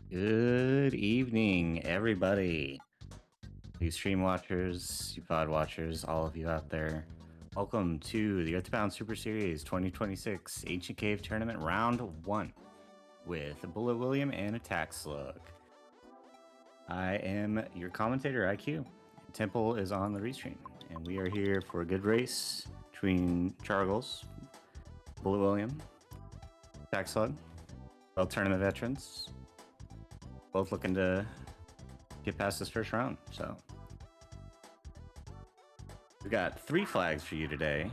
Good evening, everybody. You stream watchers, you pod watchers, all of you out there. Welcome to the Earthbound Super Series 2026 Ancient Cave Tournament Round 1 with BulletWilliam and Attack Slug. I am your commentator, IQ. Temple is on the restream, and we are here for a good race between Chargles, BulletWilliam, Attack Slug, both tournament veterans. Both looking to get past this first round. So we got 3 flags for you today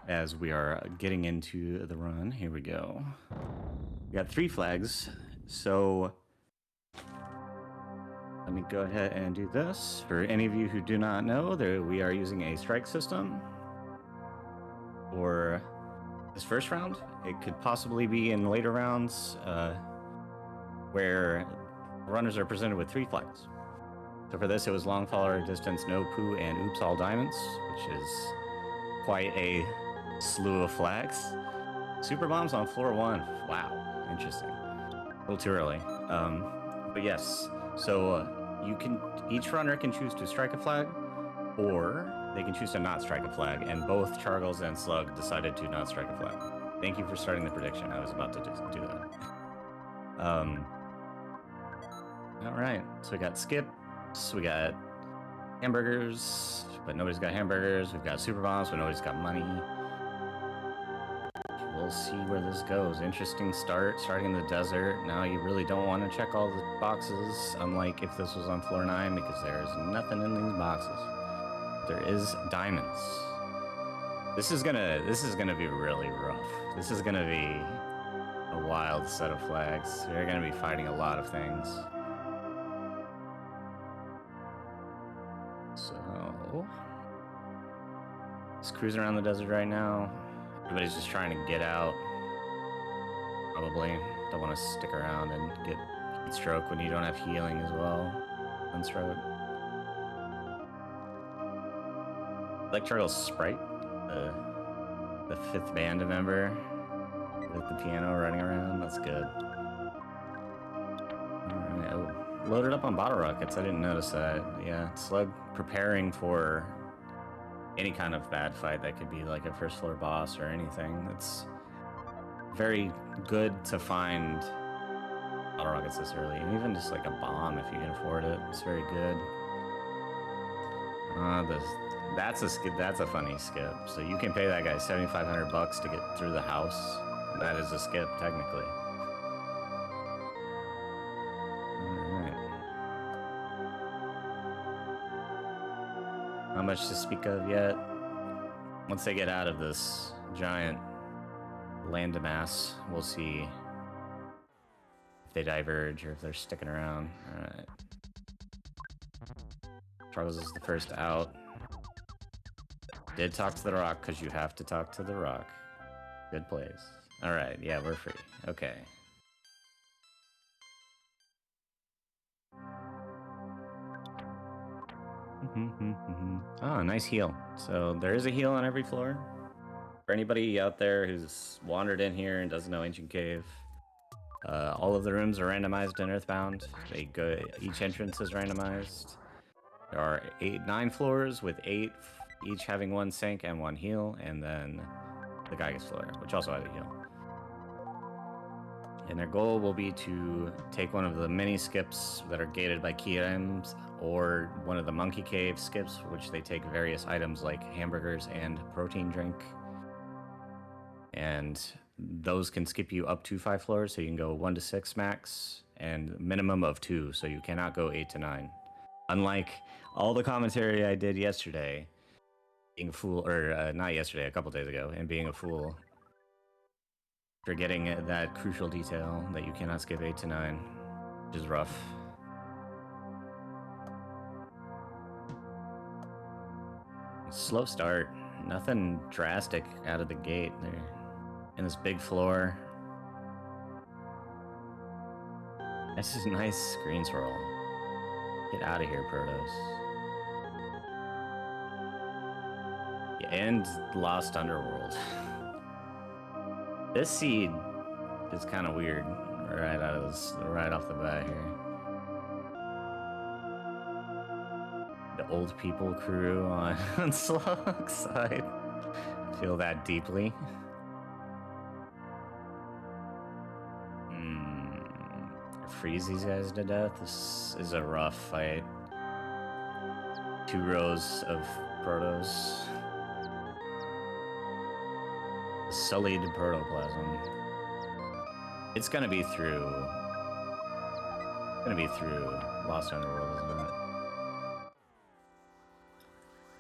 as we are getting into the run. Here we go. We got 3 flags. So let me go ahead and do this. For any of you who do not know, we are using a strike system for this first round. It could possibly be in later rounds where runners are presented with 3 flags. So for this, it was long follower distance, no poo, and oops all diamonds, which is quite a slew of flags. Super bombs on floor 1. Wow, interesting. A little too early. But yes, so each runner can choose to strike a flag, or they can choose to not strike a flag, and both Chargles and Slug decided to not strike a flag. Thank you for starting the prediction. I was about to do that. All right, so we got skips, we got hamburgers, but nobody's got hamburgers. We've got super bombs, but nobody's got money. We'll see where this goes. Interesting start, starting in the desert. Now you really don't want to check all the boxes, unlike if this was on floor 9, because there's nothing in these boxes. There is diamonds. This is gonna be really rough. This is gonna be a wild set of flags. We're gonna be fighting a lot of things. So, just cruising around the desert right now. Everybody's just trying to get out. Probably don't want to stick around and get heat stroke when you don't have healing as well. Sunstroke. Like Charles Sprite, the 5th band member with the piano running around. That's good. All right. Oh. Loaded up on bottle rockets. I didn't notice that. Yeah, Slug preparing for any kind of bad fight that could be like a first floor boss or anything. It's very good to find bottle rockets this early, and even just like a bomb if you can afford it. It's very good. That's a skip. That's a funny skip. So you can pay that guy $7,500 to get through the house. And that is a skip technically. Not much to speak of yet. Once they get out of this giant landmass, we'll see if they diverge or if they're sticking around. Alright. Charles is the first out. Did talk to the rock, because you have to talk to the rock. Good plays. Alright, yeah, we're free. Okay. Oh, nice heal. So there is a heal on every floor. For anybody out there who's wandered in here and doesn't know Ancient Cave, all of the rooms are randomized in Earthbound. Each entrance is randomized. There are 9 floors with 8 each having 1 sink and 1 heal, and then the Geiges floor, which also has a heal. And their goal will be to take one of the mini skips that are gated by key items, or one of the Monkey Cave skips, which they take various items like hamburgers and protein drink. And those can skip you up to 5 floors, so you can go 1 to 6 max, and minimum of 2, so you cannot go 8 to 9. Unlike all the commentary I did yesterday, being a fool, or not yesterday, a couple days ago, and being a fool, forgetting that crucial detail that you cannot skip 8 to 9, which is rough. Slow start, nothing drastic out of the gate there. In this big floor. This is nice screen swirl. Get out of here, Protos. And Lost Underworld. This seed is kind of weird right off the bat here. The old people crew on Slug's side. Feel that deeply. Freeze these guys to death. This is a rough fight. 2 rows of protos. Sullied protoplasm. It's gonna be through. It's gonna be through Lost Underworld, isn't it?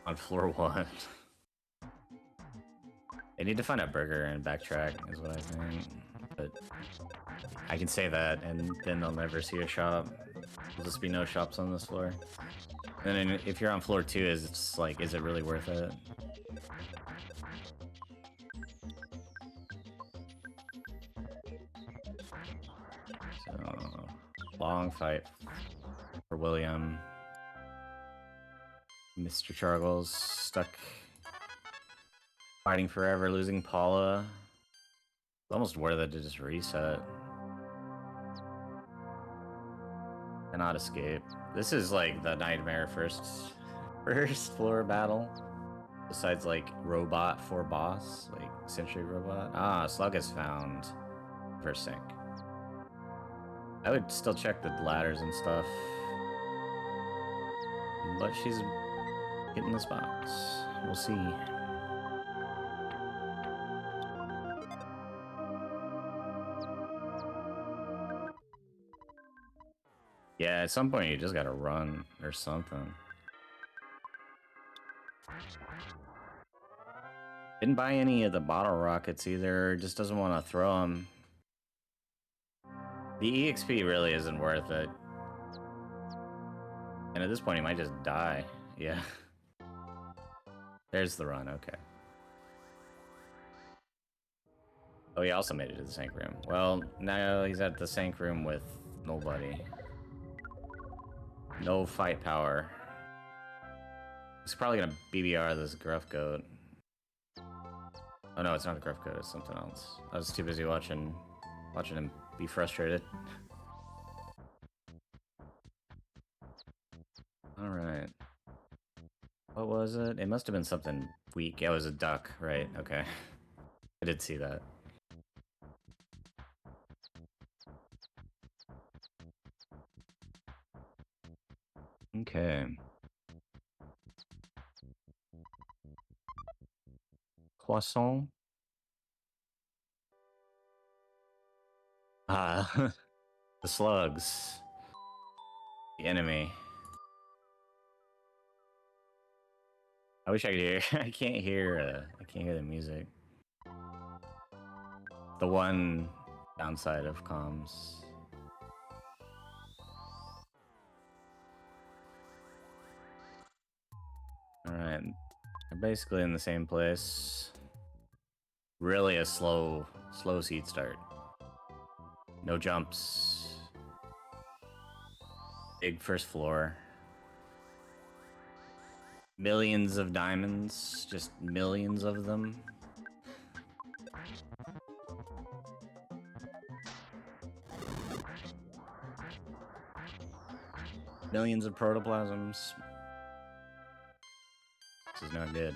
On floor 1. They need to find a burger and backtrack, is what I think. But I can say that, and then they'll never see a shop. There'll just be no shops on this floor. And then if you're on floor 2, it's like, is it really worth it? So, long fight for William. Mr. Chargle's stuck fighting forever, losing Paula. It's almost worth it to just reset. Cannot escape. This is like the nightmare first floor battle. Besides like robot for boss, like Sentry Robot. Ah, Slug has found first sync. I would still check the ladders and stuff. But she's getting this box. We'll see. Yeah, at some point you just gotta run or something. Didn't buy any of the bottle rockets either, just doesn't want to throw them. The EXP really isn't worth it. And at this point he might just die. Yeah. There's the run, okay. Oh, he also made it to the Sank Room. Well, now he's at the Sank Room with nobody. No fight power. He's probably gonna BBR this Gruff Goat. Oh no, it's not a Gruff Goat, it's something else. I was too busy watching him be frustrated. Alright. What was it? It must have been something weak. It was a duck, right? Okay. I did see that. Okay. Croissant. Ah, the slugs. The enemy. I wish I could hear. I can't hear the music. The one downside of comms. Alright. They're basically in the same place. Really a slow seed start. No jumps. Big first floor. Millions of diamonds. Just millions of them. Millions of protoplasms. This is not good.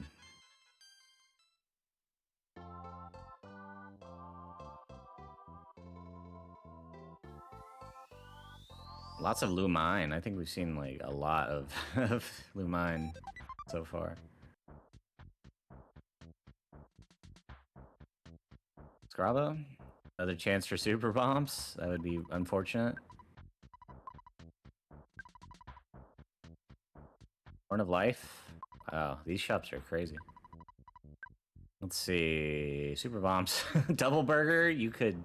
Lots of Lumine. I think we've seen like a lot of Lumine so far. Scraba? Another chance for super bombs? That would be unfortunate. Horn of Life? Wow, these shops are crazy. Let's see. Super bombs. Double burger? You could...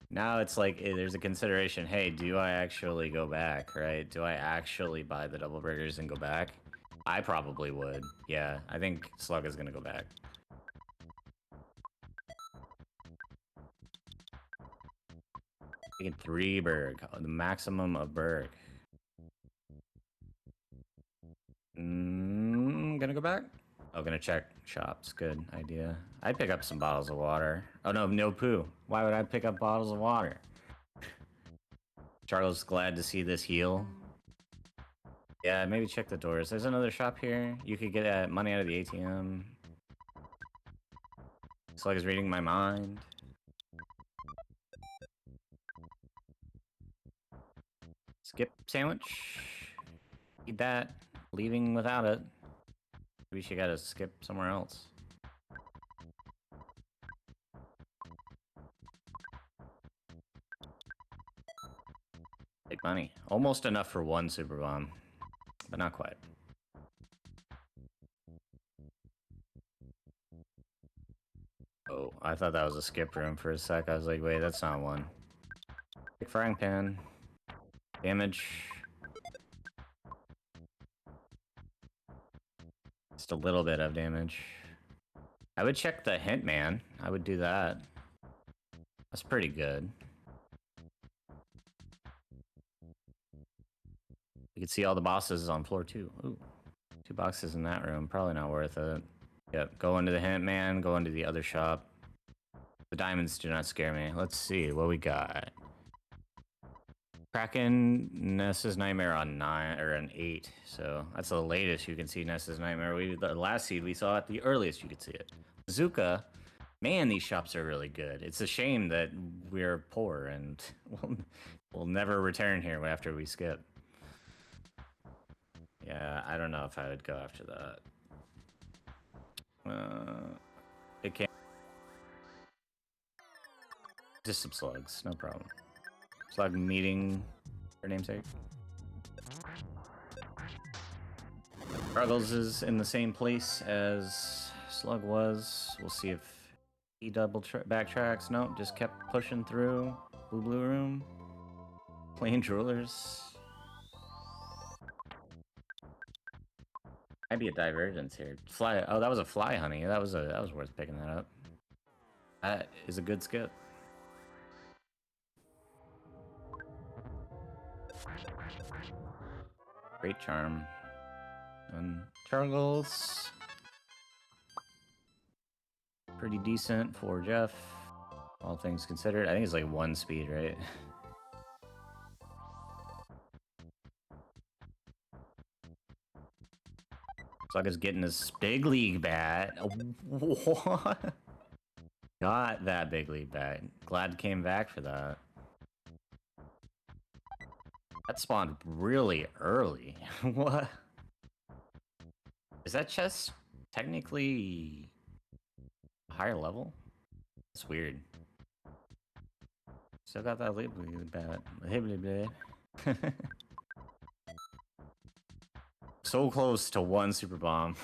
Now it's like, there's a consideration. Hey, do I actually go back, right? Do I actually buy the double burgers and go back? I probably would. Yeah, I think Slug is gonna go back. We get 3 Berg. The maximum of Berg. Gonna go back? Oh, gonna check shops. Good idea. I'd pick up some bottles of water. Oh no, no poo. Why would I pick up bottles of water? Charles glad to see this heal. Yeah, maybe check the doors. There's another shop here. You could get money out of the ATM. Slug is reading my mind. Skip sandwich. Eat that. Leaving without it. Maybe she gotta skip somewhere else. Take money. Almost enough for one super bomb, but not quite. Oh, I thought that was a skip room for a sec. I was like, wait, that's not one. Big frying pan. Damage. Just a little bit of damage. I would check the hint man. I would do that. That's pretty good. You can see all the bosses on floor 2. Ooh. 2 boxes in that room. Probably not worth it. Yep, go into the hint man, go into the other shop. The diamonds do not scare me. Let's see what we got. Kraken, Nessa's Nightmare on 9 or an 8. So that's the latest you can see Nessa's Nightmare. The last seed we saw at the earliest you could see it. Bazooka, man, these shops are really good. It's a shame that we're poor and we'll never return here after we skip. Yeah, I don't know if I would go after that. It can't. Just some slugs, no problem. Slug meeting, for namesake. Ruggles is in the same place as Slug was. We'll see if he backtracks. Nope, just kept pushing through. Blue room. Playing jewelers. Might be a divergence here. Fly. Oh, that was a fly honey. That was worth picking that up. That is a good skip. Great charm. And Charles. Pretty decent for Jeff. All things considered. I think it's like 1 speed, right? Slug is getting his big league bat. What? Got that big league bat. Glad came back for that. That spawned really early. What? Is that chest technically a higher level? It's weird. Still got that league bat. So close to 1 super bomb.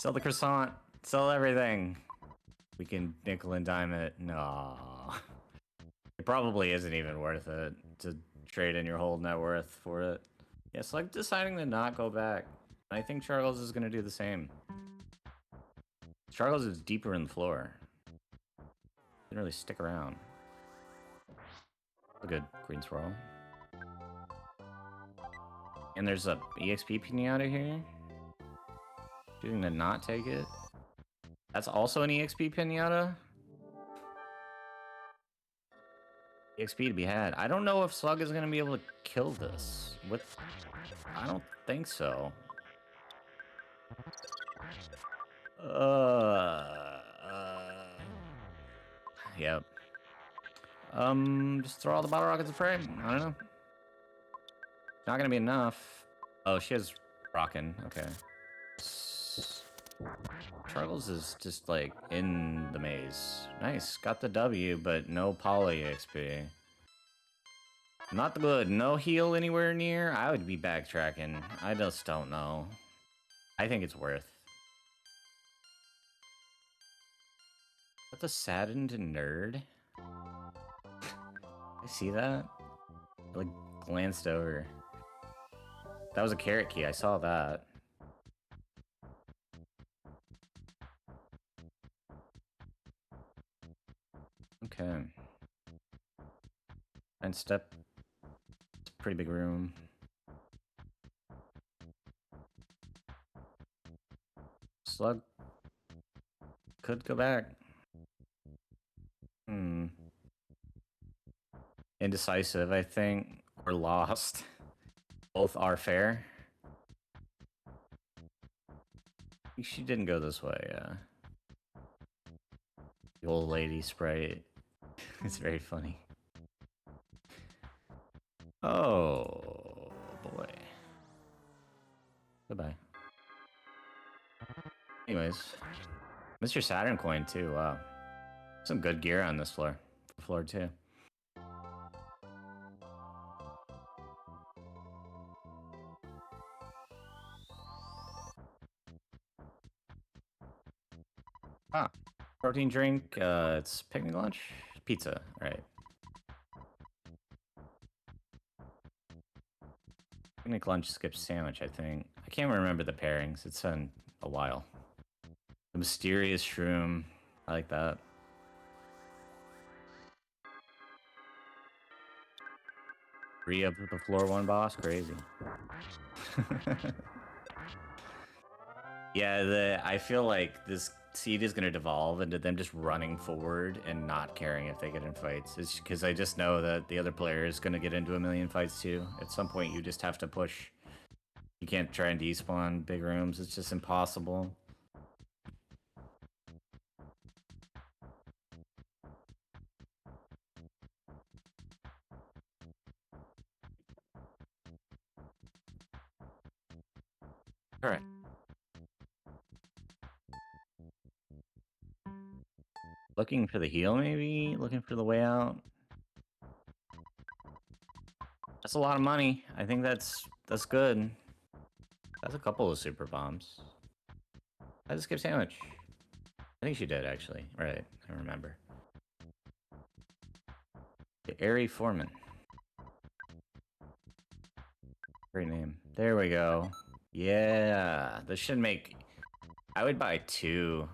Sell the croissant. Sell everything. We can nickel and dime it. No. It probably isn't even worth it to trade in your whole net worth for it. Yeah, it's like deciding to not go back. I think Charles is going to do the same. Charles is deeper in the floor. Didn't really stick around. A good green swirl. And there's a EXP pinata here. Choosing to not take it. That's also an EXP pinata. EXP to be had. I don't know if Slug is going to be able to kill this. I don't think so. Yep. Just throw all the bottle rockets of prey. I don't know. Not gonna be enough. Oh, she has rockin'. Okay. Charles is just like in the maze. Nice. Got the W, but no poly XP. Not good. No heal anywhere near. I would be backtracking. I just don't know. I think it's worth. What's a saddened nerd? I see that. I, like, glanced over. That was a carrot key. I saw that. Okay. And step. It's a pretty big room. Slug could go back. indecisive, I think, or lost. Both are fair. She didn't go this way, The old lady sprite. It's very funny. Oh, boy. Goodbye. Anyways, Mr. Saturn coin, too. Wow. Some good gear on this floor. Floor 2. Ah, protein drink. It's picnic lunch? Pizza, right. Picnic lunch skips sandwich, I think. I can't remember the pairings. It's been a while. The mysterious shroom. I like that. Free up the floor 1 boss. Crazy. Yeah, I feel like this seed is going to devolve into them just running forward and not caring if they get in fights. It's because I just know that the other player is going to get into a million fights too. At some point, you just have to push. You can't try and despawn big rooms. It's just impossible. All right. Looking for the heal, maybe? Looking for the way out? That's a lot of money. I think that's good. That's a couple of super bombs. I just skip sandwich. I think she did, actually. Right, I remember. The Airy Foreman. Great name. There we go. Yeah, this should make... I would buy 2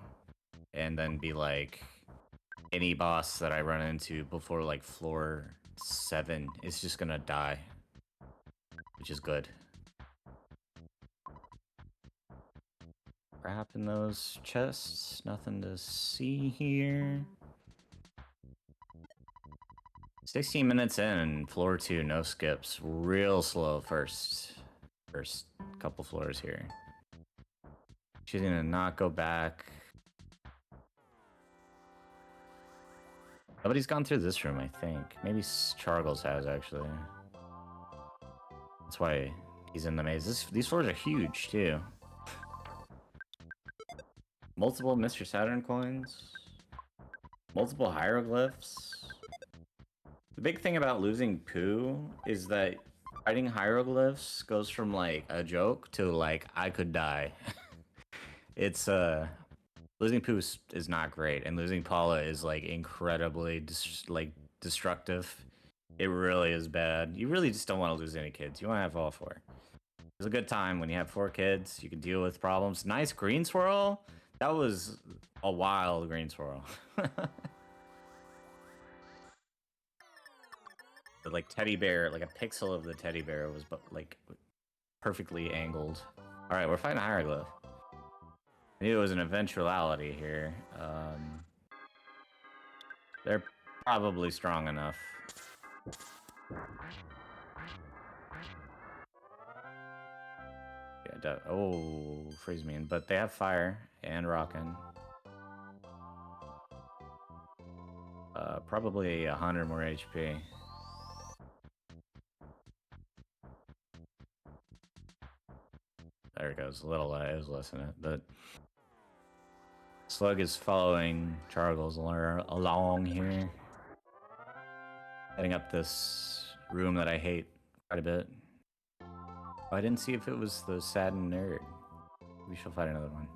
and then be like... Any boss that I run into before like floor 7 is just gonna die. Which is good. Crap in those chests. Nothing to see here. 16 minutes in, floor 2, no skips. Real slow first couple floors here. She's gonna not go back. Nobody's gone through this room, I think. Maybe Chargles has, actually. That's why he's in the maze. These floors are huge, too. Multiple Mr. Saturn coins. Multiple hieroglyphs. The big thing about losing poo is that fighting hieroglyphs goes from, like, a joke to, like, I could die. It's, losing poo is not great, and losing Paula is, like, incredibly, destructive. It really is bad. You really just don't want to lose any kids. You want to have all 4. It's a good time when you have 4 kids. You can deal with problems. Nice green swirl. That was a wild green swirl. The, like, teddy bear, like a pixel of the teddy bear was, like, perfectly angled. All right, we're fighting a hieroglyph. I knew it was an eventuality here. They're probably strong enough. Yeah, oh, freeze me in. But they have fire and rockin'. Probably 100 more HP. There it goes. A little, it was less than it, but Slug is following Chargles along here. Heading up this room that I hate quite a bit. Oh, I didn't see if it was the Sadden Nerd. We shall find another one.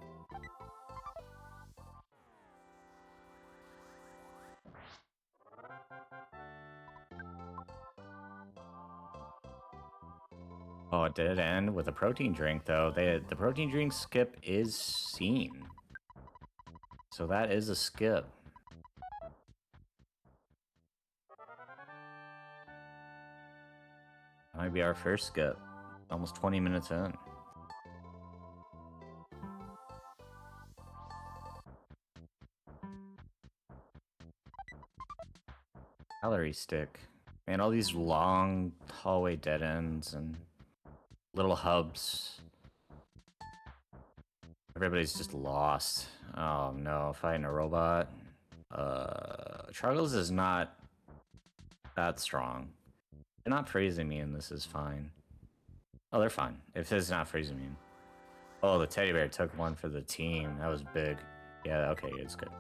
Oh, it did end with a protein drink, though. The protein drink skip is seen. So that is a skip. That might be our first skip. Almost 20 minutes in. Calorie stick. Man, all these long hallway dead ends and little hubs. Everybody's just lost. Oh no, fighting a robot. Charles is not that strong. They're not freezing me, and this is fine. Oh, they're fine. If it's not freezing me. Oh, the teddy bear took one for the team. That was big. Yeah, okay, it's good.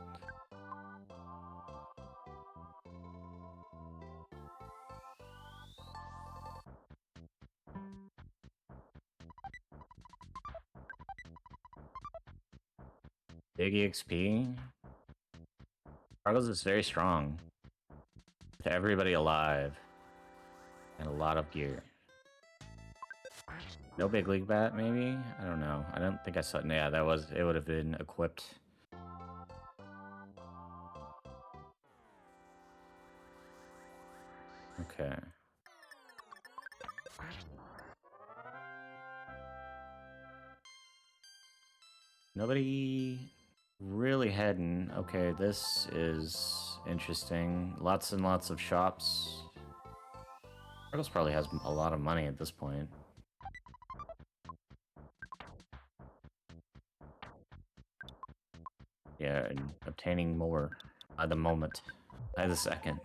Big EXP. Charles is very strong. With everybody alive. And a lot of gear. No big league bat, maybe? I don't know. I don't think I saw. Yeah, that was. It would have been equipped. Okay. Nobody really heading. Okay, this is interesting. Lots and lots of shops. Sparkles probably has a lot of money at this point. Yeah, and obtaining more by the moment, by the second.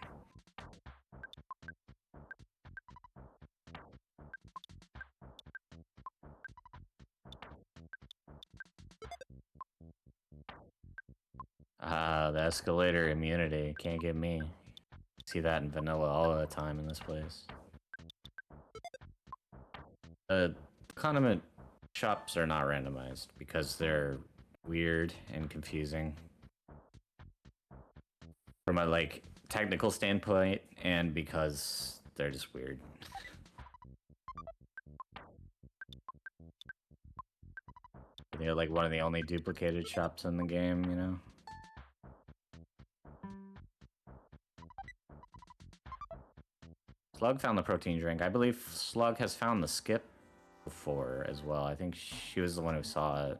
Ah, the escalator immunity. Can't get me. See that in vanilla all the time in this place. Condiment shops are not randomized because they're weird and confusing. From a, like, technical standpoint, and because they're just weird. They're like one of the only duplicated shops in the game, you know? Slug found the protein drink. I believe Slug has found the skip before as well. I think she was the one who saw it.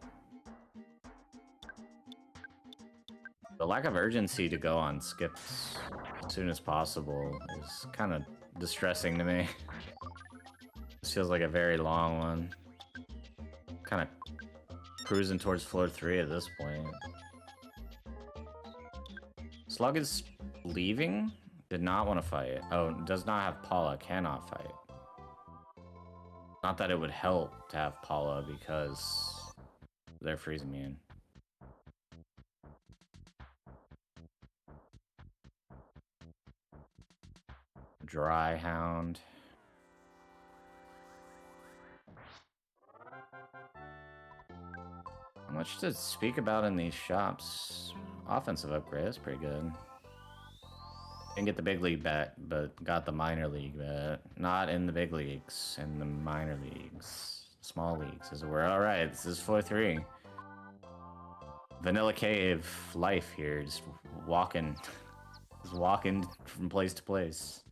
The lack of urgency to go on skips as soon as possible is kind of distressing to me. This feels like a very long one. Kind of cruising towards floor 3 at this point. Slug is leaving? Did not want to fight. Oh, does not have Paula, cannot fight. Not that it would help to have Paula because they're freezing me in. Dry Hound. Not much to speak about in these shops. Offensive upgrade, that's pretty good. Didn't get the big league bat, but got the minor league bat. Not in the big leagues, in the minor leagues. Small leagues, as it were. Alright, this is 4-3. Vanilla Cave life here, just walking. Just walking from place to place.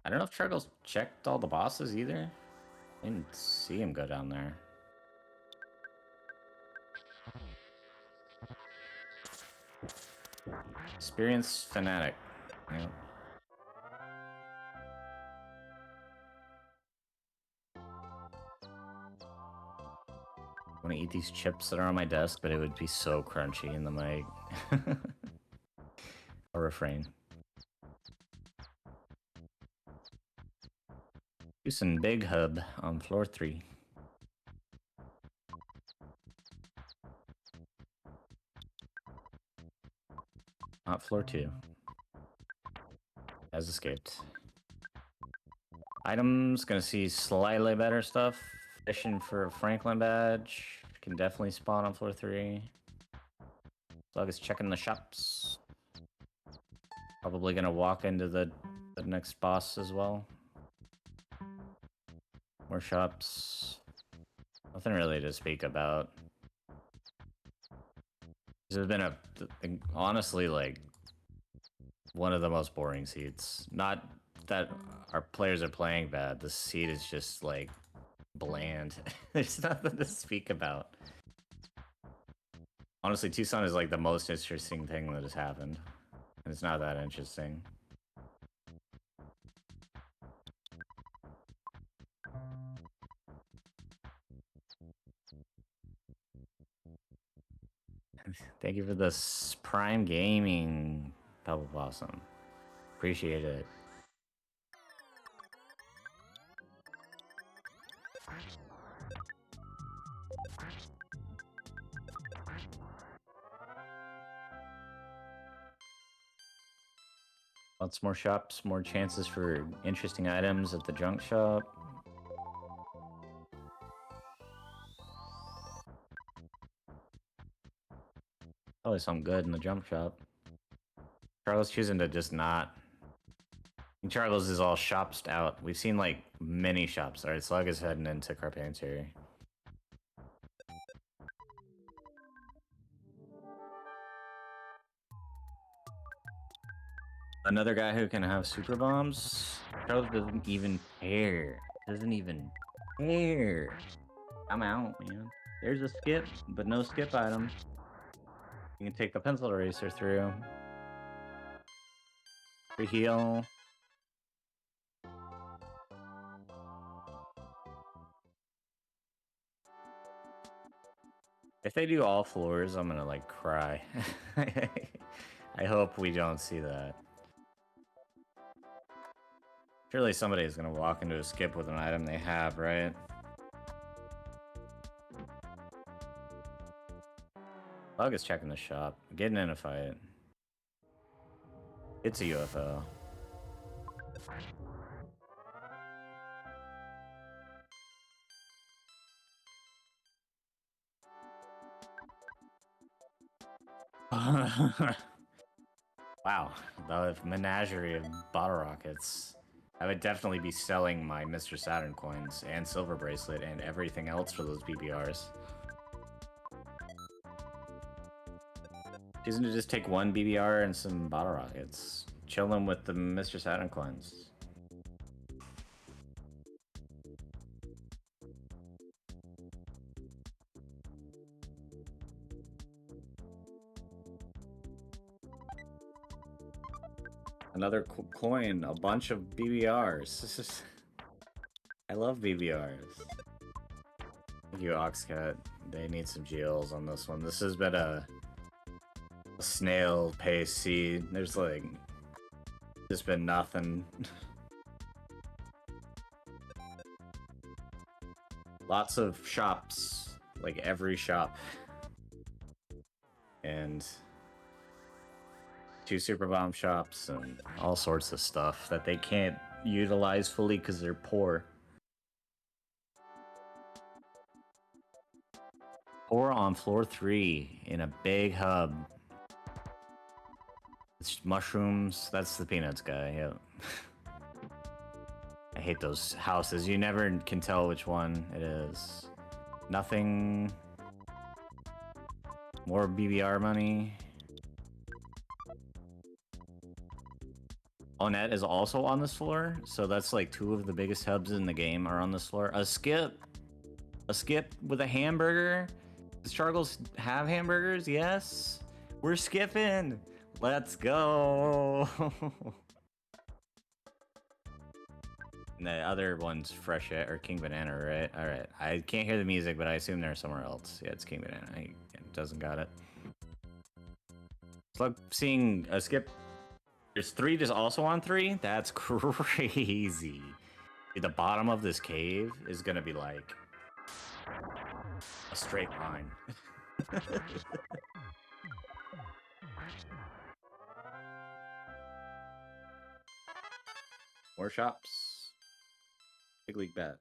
I don't know if Chargle's checked all the bosses either. I didn't see him go down there. Experienced fanatic. Yep. I want to eat these chips that are on my desk, but it would be so crunchy in the mic. I'll refrain. Houston Big Hub on floor 3. Not floor 2. Has escaped. Items, gonna see slightly better stuff. Fishing for a Franklin badge. Can definitely spawn on floor 3. Slug is checking the shops. Probably gonna walk into the next boss as well. More shops. Nothing really to speak about. This has been honestly, like, one of the most boring seats. Not that our players are playing bad. The seat is just, like, bland. There's nothing to speak about. Honestly, Tucson is, like, the most interesting thing that has happened. It's not that interesting. Thank you for this Prime Gaming, Pebble Blossom. Appreciate it. Lots more shops, more chances for interesting items at the junk shop. Probably something good in the junk shop. Charles choosing to just not. Charles is all shopped out. We've seen like many shops. Alright, Slug is heading into Carpentry. Another guy who can have super bombs. Charles doesn't even care. Doesn't even care. I'm out, man. There's a skip, but no skip item. You can take the pencil eraser through. Free heal. If they do all floors, I'm gonna like cry. I hope we don't see that. Surely somebody is gonna walk into a skip with an item they have, right? Bug is checking the shop, getting in a fight. It's a UFO. Wow, the menagerie of bottle rockets. I would definitely be selling my Mr. Saturn coins and silver bracelet and everything else for those BBRs. Choosing to just take one BBR and some bottle rockets. Chilling with the Mr. Saturn coins. Another coin, a bunch of BBRs. This is... I love BBRs. Thank you, Oxcat. They need some GLs on this one. This has been a snail pace seed. There's like just been nothing. Lots of shops, like every shop, and 2 super bomb shops and all sorts of stuff that they can't utilize fully because they're poor. Or on floor 3 in a big hub. It's mushrooms. That's the peanuts guy. Yep. I hate those houses. You never can tell which one it is. Nothing. More BBR money. Onet is also on this floor, so that's like 2 of the biggest hubs in the game are on this floor. A skip with a hamburger. Does Chargles have hamburgers? Yes. We're skipping. Let's go. And the other one's Fresh or King Banana, right? All right. I can't hear the music, but I assume they're somewhere else. Yeah, it's King Banana. He doesn't got it. It's like seeing a skip. There's 3 just also on 3? That's crazy. Dude, the bottom of this cave is gonna be like a straight line. More shops. Big league bet.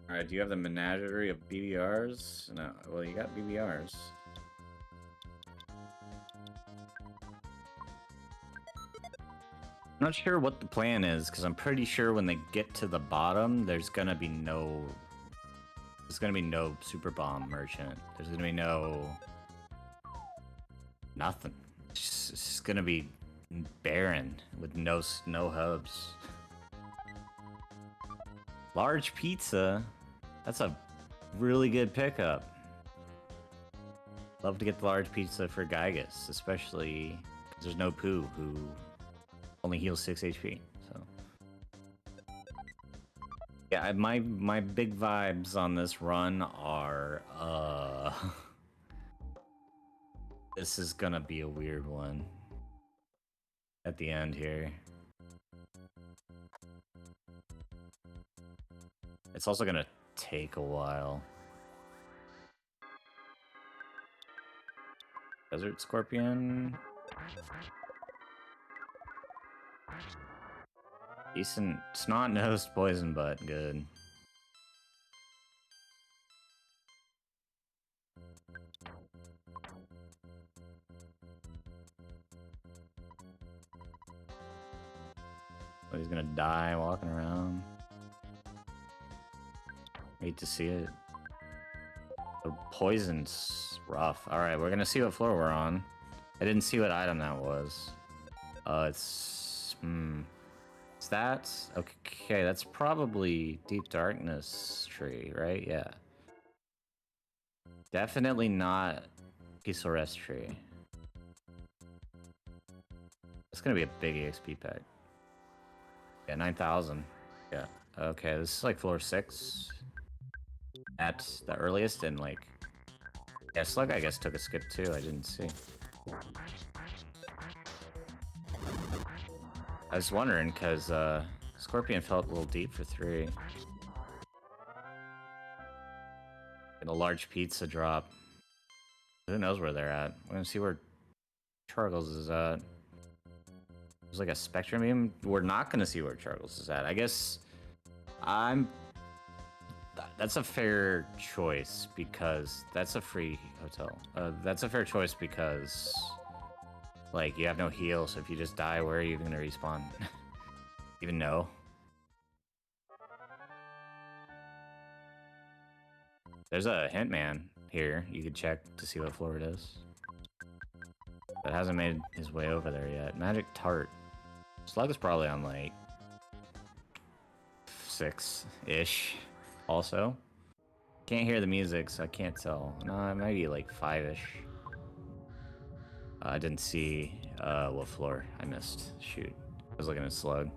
Alright, do you have the menagerie of BBRs? No. Well, you got BBRs. I'm not sure what the plan is, because I'm pretty sure when they get to the bottom, there's gonna be no super bomb merchant. There's gonna be nothing. It's just gonna be barren with no hubs. Large pizza. That's a really good pickup. Love to get the large pizza for Gygus, especially because there's no Pooh who only heals 6 HP. So yeah, my big vibes on this run are this is gonna be a weird one at the end here. It's also gonna take a while. Desert Scorpion. Decent snot-nosed poison butt, good. Oh, he's gonna die walking around. Hate to see it. The poison's rough. Alright, we're gonna see what floor we're on. I didn't see what item that was. It's that? Okay, that's probably Deep Darkness tree, right? Yeah. Definitely not Peaceful Rest tree. It's gonna be a big EXP pack. Yeah, 9,000. Yeah. Okay, this is like floor 6. At the earliest, and like... Yeah, Slug, I guess, took a skip too, I didn't see. I was wondering, because Scorpion felt a little deep for 3. And a large pizza drop. Who knows where they're at? We're gonna see where Chargles is at. There's like a Spectrum beam. We're not gonna see where Chargles is at. I guess that's a fair choice because that's a free hotel. That's a fair choice because, like, you have no heal, so if you just die, where are you even gonna respawn? Even know? There's a hint man here. You could check to see what floor it is. But hasn't made his way over there yet. Magic Tart. Slug is probably on like 6-ish. Also, can't hear the music, so I can't tell. No, it might be like 5-ish. I didn't see what floor I missed. Shoot, I was looking at Slug.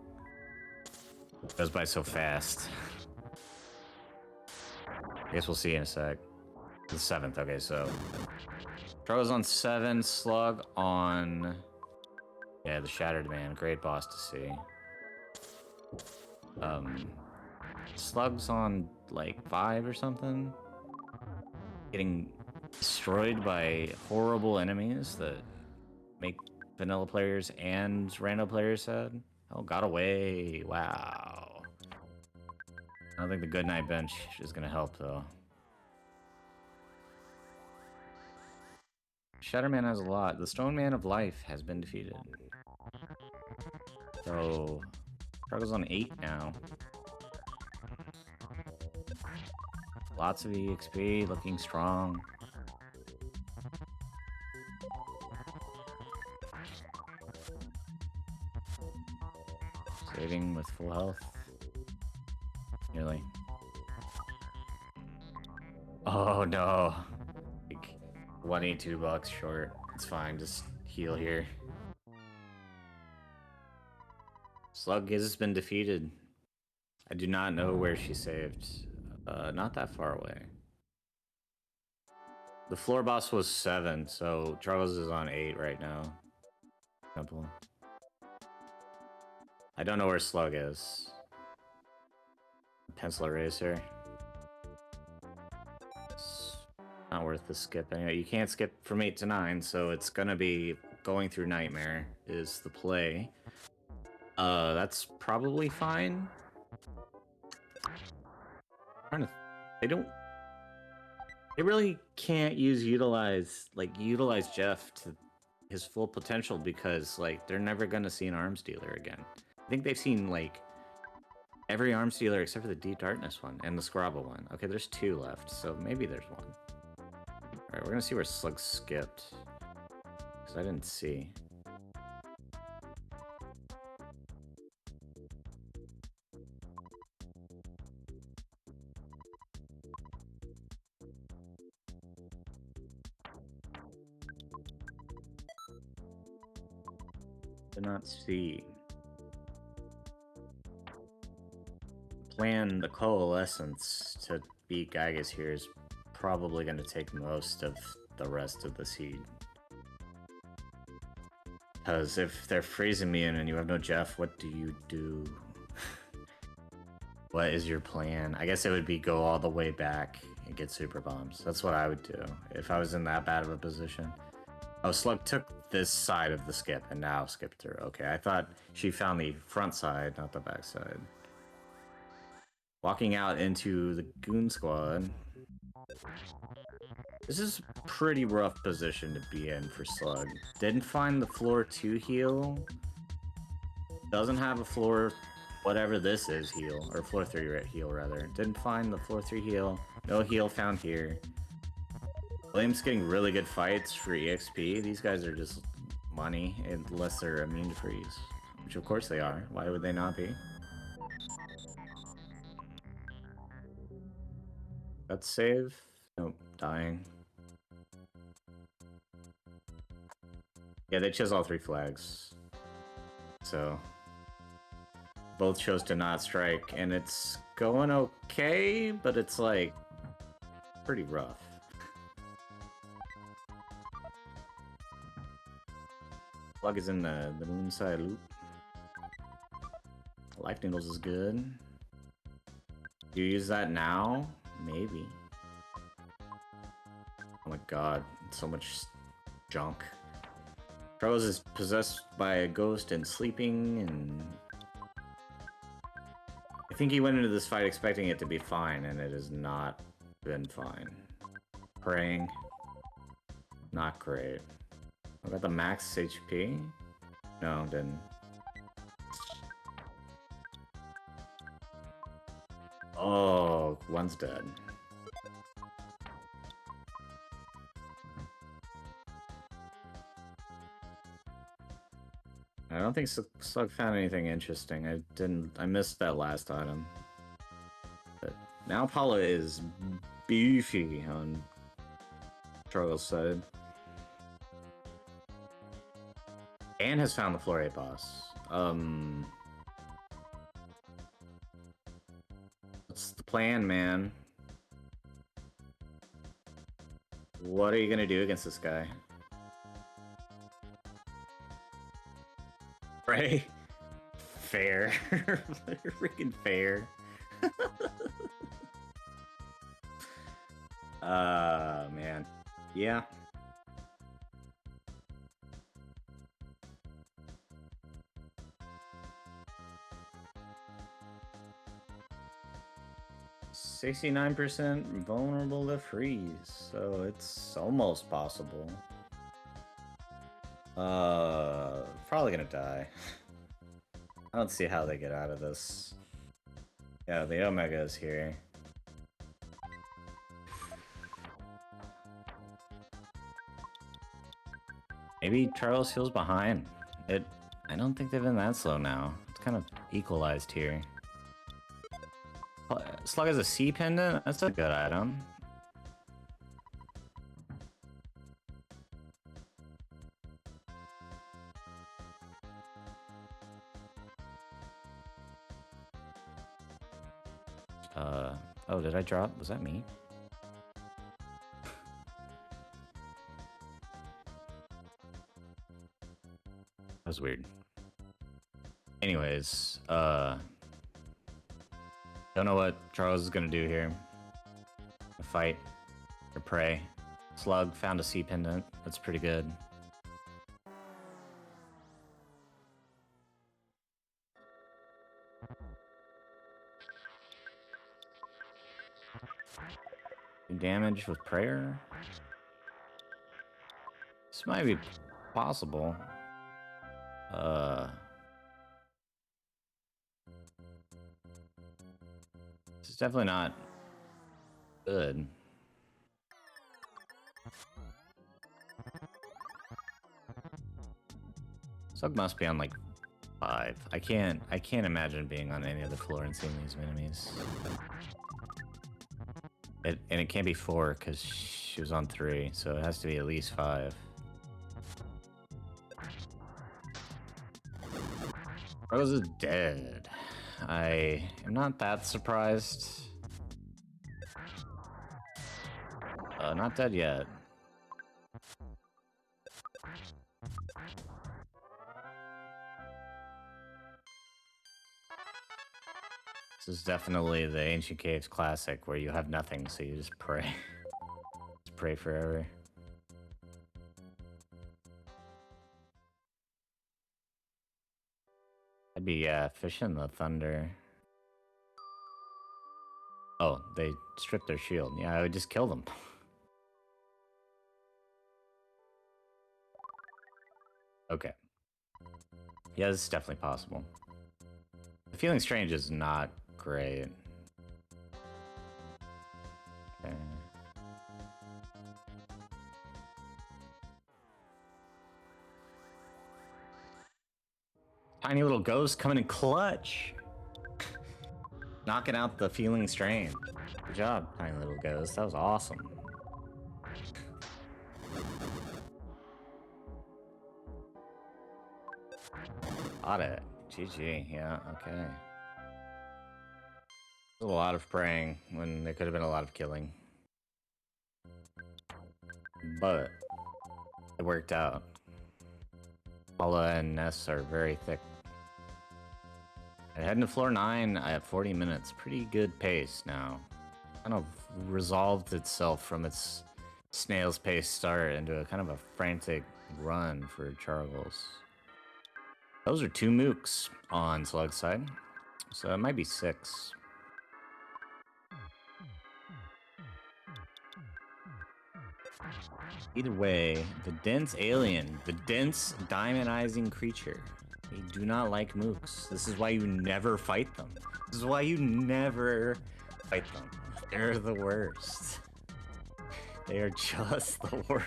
It goes by so fast. I guess we'll see in a sec. The 7th. Okay, so Charles on 7, Slug on. Yeah, the Shattered Man. Great boss to see. Slug's on like 5 or something. Getting destroyed by horrible enemies that make vanilla players and rando players sad. Oh, got away. Wow. I don't think the Goodnight bench is gonna help though. Shatterman has a lot. The Stone Man of Life has been defeated. So, Struggle's on 8 now. Lots of EXP, looking strong. Saving with full health. Nearly. Oh no. Like $182 short. It's fine, just heal here. Slug has been defeated. I do not know where she saved. Not that far away. The floor boss was 7, so Charles is on 8 right now. Temple. I don't know where Slug is. Pencil eraser. It's not worth the skip anyway. You can't skip from 8 to 9, so it's gonna be going through Nightmare is the play. That's probably fine. They really can't utilize Jeff to his full potential because like they're never gonna see an arms dealer again. I think they've seen like every arms dealer except for the Deep Darkness one and the Scrabble one. Okay, there's 2 left, so maybe there's 1. Alright, we're gonna see where Slug skipped. Because I didn't see. Do not see. Plan the coalescence to beat Gygas here is probably going to take most of the rest of the seed. Because if they're freezing me in and you have no Jeff, what do you do? What is your plan? I guess it would be go all the way back and get super bombs. That's what I would do if I was in that bad of a position. Oh, Slug took this side of the skip and now skipped through. Okay, I thought she found the front side, not the back side. Walking out into the Goon Squad. This is a pretty rough position to be in for Slug. Didn't find the floor 2 heal. Doesn't have a floor, whatever this is, heal. Or floor 3 heal, rather. Didn't find the floor 3 heal. No heal found here. William's getting really good fights for EXP. These guys are just money, unless they're immune to freeze. Which of course they are. Why would they not be? Let's save. Nope, dying. Yeah, they chose all 3 flags. So both chose to not strike, and it's going okay, but it's like pretty rough. Plug is in the moonside loop. Life Noodles is good. Do you use that now? Maybe. Oh my god, so much junk. Charles is possessed by a ghost and sleeping, and I think he went into this fight expecting it to be fine, and it has not been fine. Praying. Not great. I got the max HP? No, didn't. Oh, one's dead. I don't think Slug found anything interesting. I missed that last item. But now Paula is beefy on Charles' side. And has found the floor 8 boss. What's the plan, man? What are you gonna do against this guy? Right? Fair. Freaking fair. Man. Yeah. %69% vulnerable to freeze, so it's almost possible. Probably gonna die. I don't see how they get out of this. Yeah, the Omega is here. Maybe Charles feels behind. I don't think they've been that slow now. It's kind of equalized here. Slug has a C pendant? That's a good item. Oh, did I drop? Was that me? That was weird. Anyways, don't know what Charles is gonna do here. A fight or pray. Slug found a C pendant. That's pretty good. Damage with prayer. This might be possible. This is definitely not good. Slug must be on like 5. I can't imagine being on any other floor and seeing these enemies. And it can't be 4 because she was on 3, so it has to be at least 5. Rose is dead. I am not that surprised. Not dead yet. This is definitely the Ancient Caves classic where you have nothing, so you just pray. Just pray forever. I'd be fishing the thunder. Oh, they stripped their shield. Yeah, I would just kill them. Okay. Yeah, this is definitely possible. The Feeling Strange is not great. Okay. Tiny little ghost coming in clutch. Knocking out the Feeling Strange. Good job, tiny little ghost. That was awesome. Got it. GG. Yeah, okay. There's a lot of praying when there could have been a lot of killing. But it worked out. Paula and Ness are very thick. Heading to floor 9, I have 40 minutes. Pretty good pace now. Kind of resolved itself from its snail's pace start into a kind of a frantic run for Charles. Those are 2 mooks on Slug's side, so it might be 6. Either way, the dense alien, the dense diamondizing creature, they do not like mooks. This is why you never fight them. This is why you never fight them. They're the worst. They are just the worst.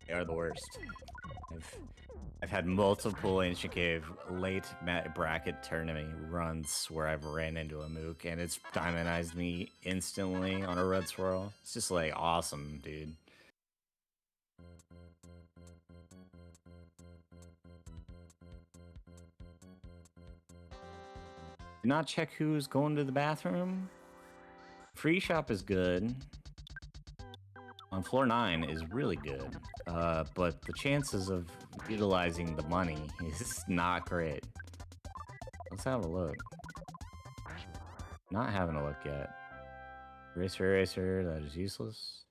They are the worst. I've had multiple Ancient Cave late bracket tournament runs where I've ran into a mook and it's diamondized me instantly on a red swirl. It's just like awesome, dude. Do not check who's going to the bathroom. Free shop is good. On floor 9 is really good, but the chances of utilizing the money is not great. Let's have a look. Not having a look yet. Eraser, that is useless.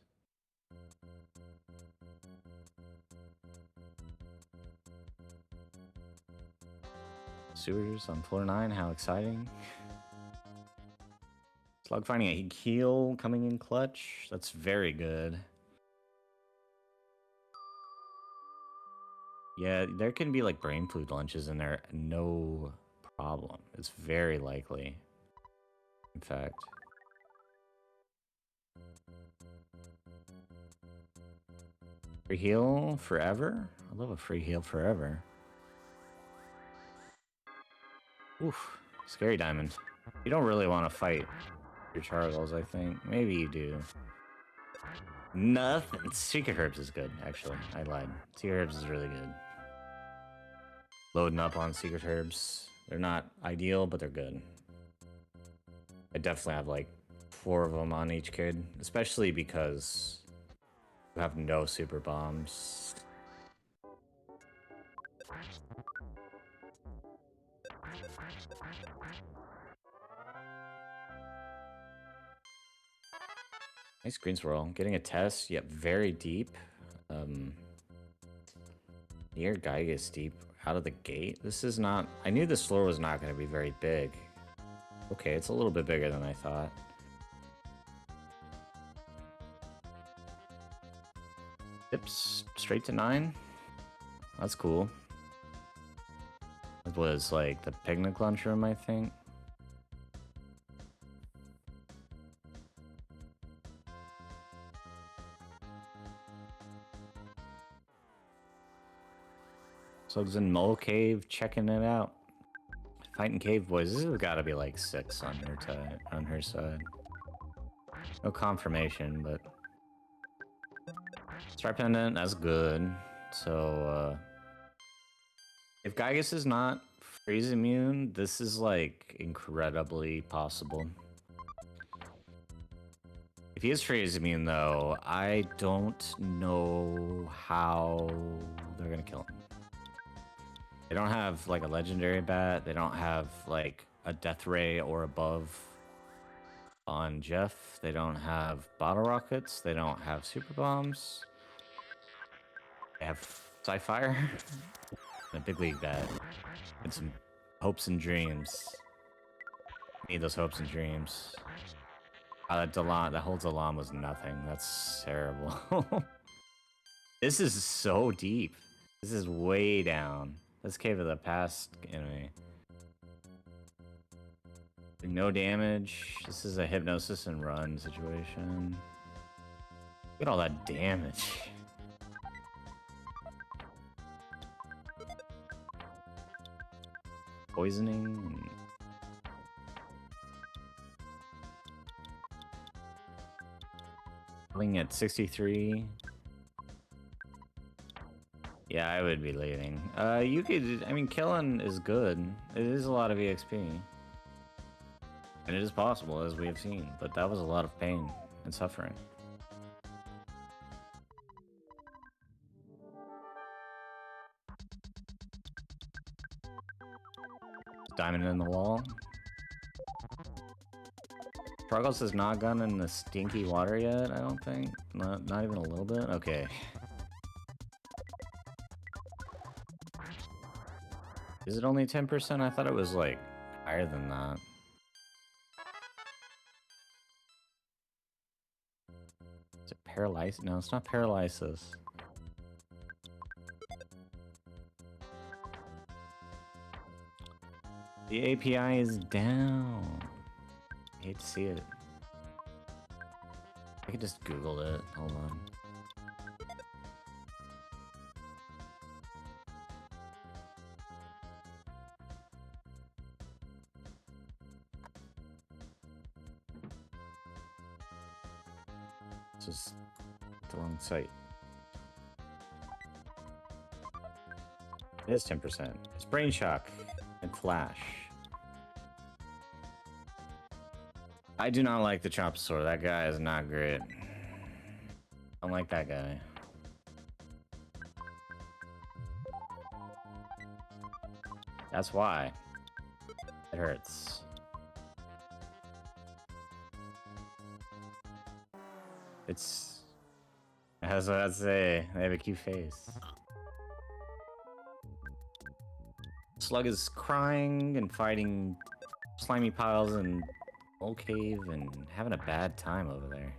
Sewers on floor 9, how exciting. Slug finding a heal coming in clutch. That's very good. Yeah, there can be like brain food lunches in there, no problem. It's very likely. In fact. Free heal forever? I love a free heal forever. Oof, scary diamond. You don't really want to fight your Chargles, I think. Maybe you do. Nothing. Secret Herbs is good, actually. I lied. Secret Herbs is really good. Loading up on Secret Herbs. They're not ideal, but they're good. I definitely have like 4 of them on each kid, especially because you have no super bombs. Nice green swirl. Getting a test, yet very deep. Near Gygus deep out of the gate. This is not... I knew this floor was not going to be very big. Okay, it's a little bit bigger than I thought. Tips straight to 9. That's cool. It was like the picnic lunchroom, I think. Slugs in Mole Cave, checking it out. Fighting Cave Boys. This has got to be like 6 on her side. No confirmation, but let's Star Pendant, that's good. So, if Gygus is not freeze immune, this is, like, incredibly possible. If he is freeze immune, though, I don't know how they're gonna kill him. They don't have, like, a legendary bat. They don't have, like, a death ray or above on Jeff. They don't have bottle rockets. They don't have super bombs. They have Sci-Fire and a big league bat and some hopes and dreams. Need those hopes and dreams. That whole Dalan was nothing. That's terrible. This is so deep. This is way down. Let's cave of the past enemy. No damage. This is a hypnosis and run situation. Look at all that damage. Poisoning. Killing at 63. Yeah, I would be leaving. You could, I mean, killing is good. It is a lot of EXP. And it is possible, as we have seen, but that was a lot of pain and suffering. Diamond in the wall. Struggles has not gone in the stinky water yet, I don't think. Not even a little bit? Okay. Is it only 10%? I thought it was, like, higher than that. Is it paralysis? No, it's not paralysis. The API is down. I hate to see it. I could just Google it. Hold on. It's just the wrong site. It is 10%. It's Brain Shock and Flash. I do not like the Chomposaur. That guy is not great. I don't like that guy. That's why. It hurts. It's... That's what I'd say. They have a cute face. Slug is crying and fighting slimy piles and old cave and having a bad time over there.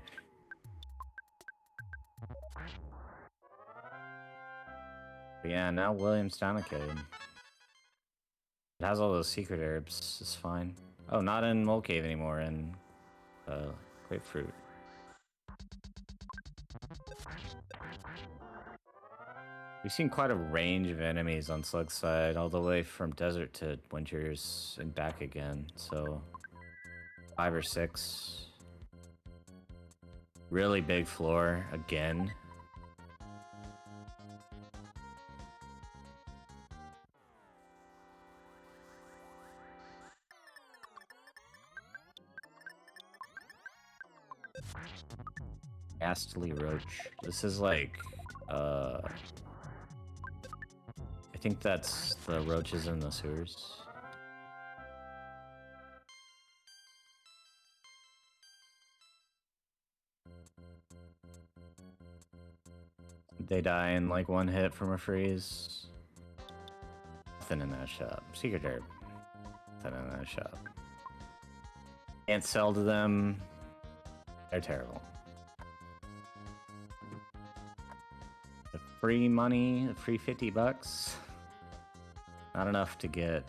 But yeah, now William's down a kid. It has all those secret herbs. It's fine. Oh, not in Mole Cave anymore. In grapefruit. We've seen quite a range of enemies on Slug's side, all the way from desert to winters and back again. So 5 or 6. Really big floor again. Ghastly Roach. This is like, I think that's the roaches in the sewers. They die in like 1 hit from a freeze. Nothing in that shop. Secret herb. Nothing in that shop. Can't sell to them. They're terrible. The free money, the free $50. Not enough to get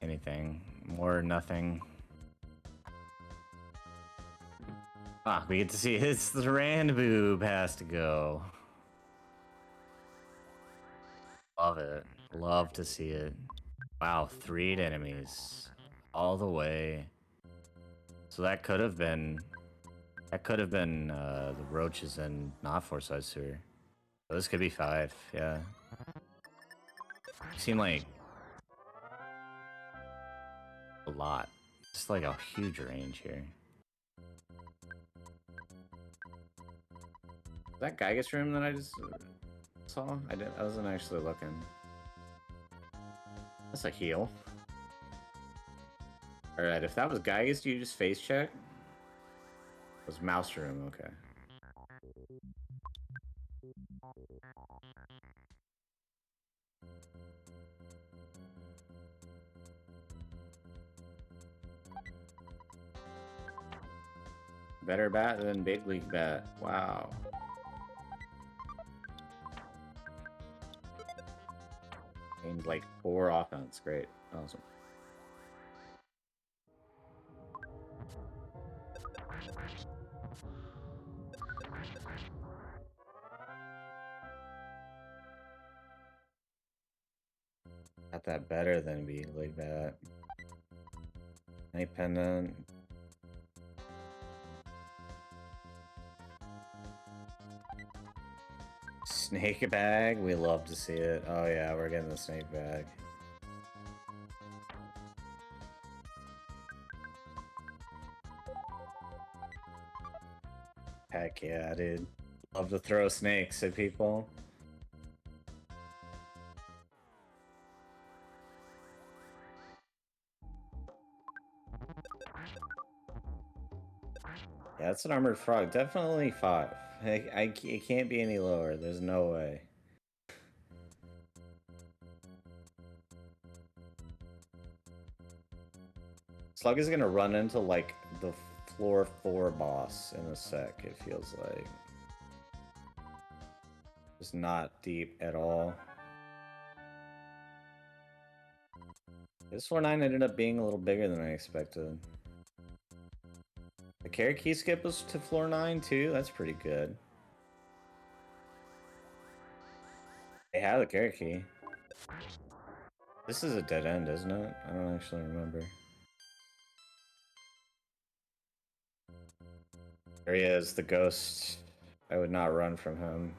anything. More nothing. Ah, we get to see it's the Rand Boob has to go. Love it. Love to see it. Wow, 3 enemies. All the way. So that could have been That could have been the roaches and not 4-side sewer. So this could be 5, yeah. You seem like a lot. Just like a huge range here. Is that Gygas room that I just saw? I wasn't actually looking. That's a heal. Alright, if that was Gygas, do you just face check? It was mouse room, okay. Better bat than big league bat. Wow. Aimed like 4 offense. Great. Awesome. Got that better than big league bat. Night pendant. Snake bag? We love to see it. Oh yeah, we're getting the snake bag. Heck yeah, dude. Love to throw snakes at people. Yeah, that's an armored frog. Definitely 5. It can't be any lower. There's no way. Slug is gonna run into, like, the floor 4 boss in a sec, it feels like. It's not deep at all. This 4-9 ended up being a little bigger than I expected. The carry key skip was to floor 9 too? That's pretty good. They have the carry key. This is a dead end, isn't it? I don't actually remember. There he is, the ghost. I would not run from him.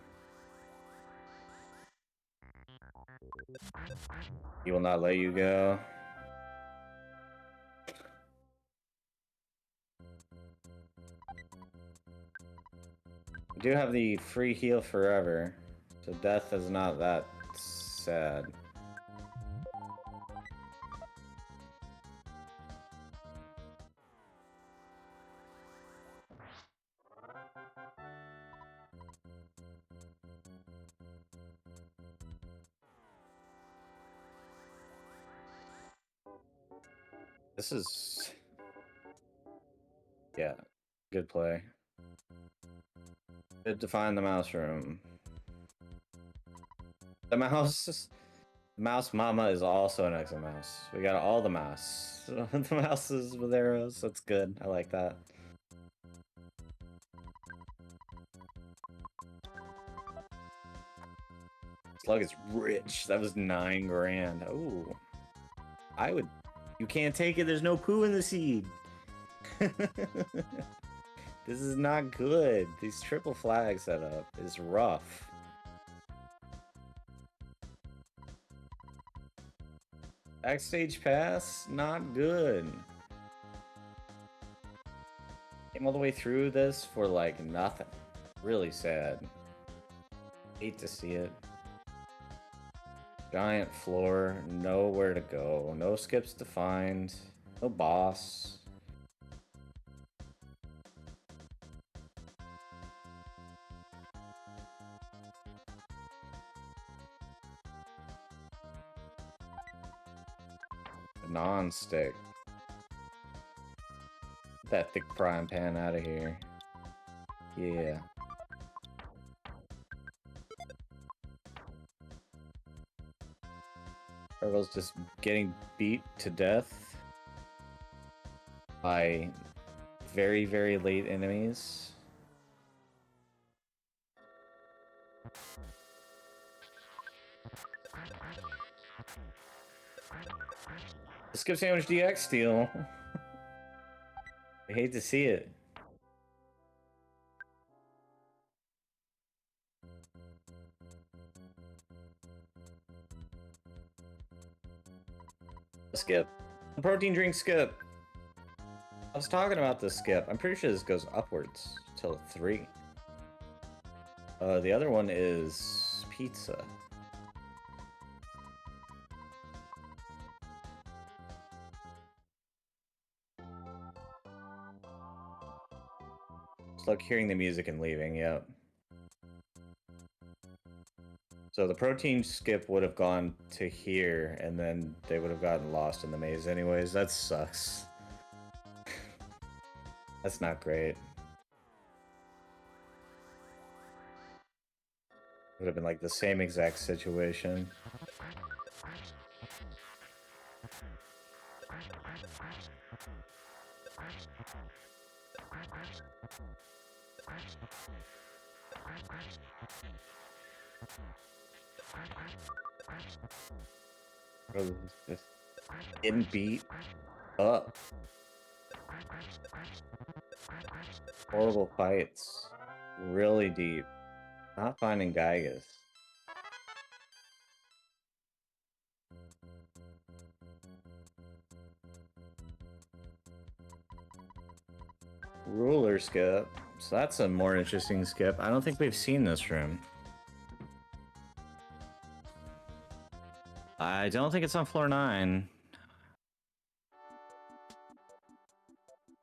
He will not let you go. We do have the free heal forever, so death is not that sad. This is... yeah, good play. Good to find the mouse room. The mouse mama is also an exo mouse. We got all the mouse. The mouses with arrows, that's good. I like that. Slug is rich. That was 9 grand. Oh, I would... You can't take it. There's no poo in the seed. This is not good. These triple flag setup is rough. Backstage pass, not good. Came all the way through this for like nothing. Really sad. Hate to see it. Giant floor, nowhere to go, no skips to find, no boss. Non-stick. Get that thick frying pan out of here. Yeah. Turtle's just getting beat to death by very, very late enemies. The Skip Sandwich DX steal. I hate to see it. skip. The protein drink skip. I was talking about this skip. I'm pretty sure this goes upwards till 3. The other one is pizza. It's like hearing the music and leaving, yep. So the protein skip would have gone to here, and then they would have gotten lost in the maze anyways. That sucks. That's not great. Would have been like the same exact situation. Just getting beat up. Horrible fights. Really deep. Not finding Gygas. Ruler skip. So that's a more interesting skip. I don't think we've seen this room. I don't think it's on floor 9.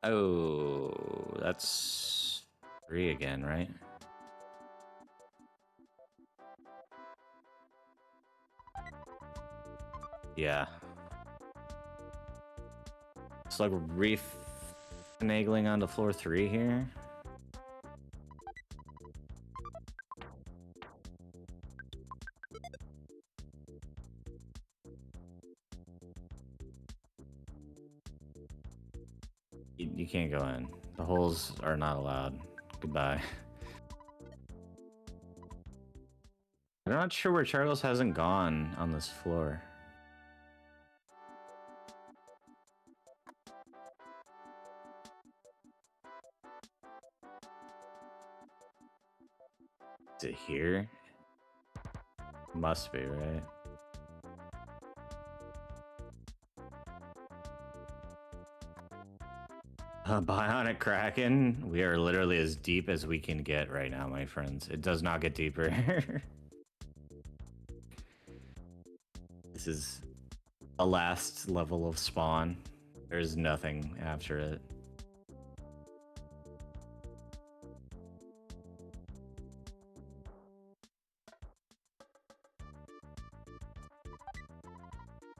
Oh, that's 3 again, right? Yeah. It's like finagling onto floor 3 here. You can't go in. The holes are not allowed. Goodbye. I'm not sure where Charles hasn't gone on this floor. Is it here? Must be, right? Bionic Kraken, we are literally as deep as we can get right now, my friends. It does not get deeper. This is a last level of spawn. There's nothing after it.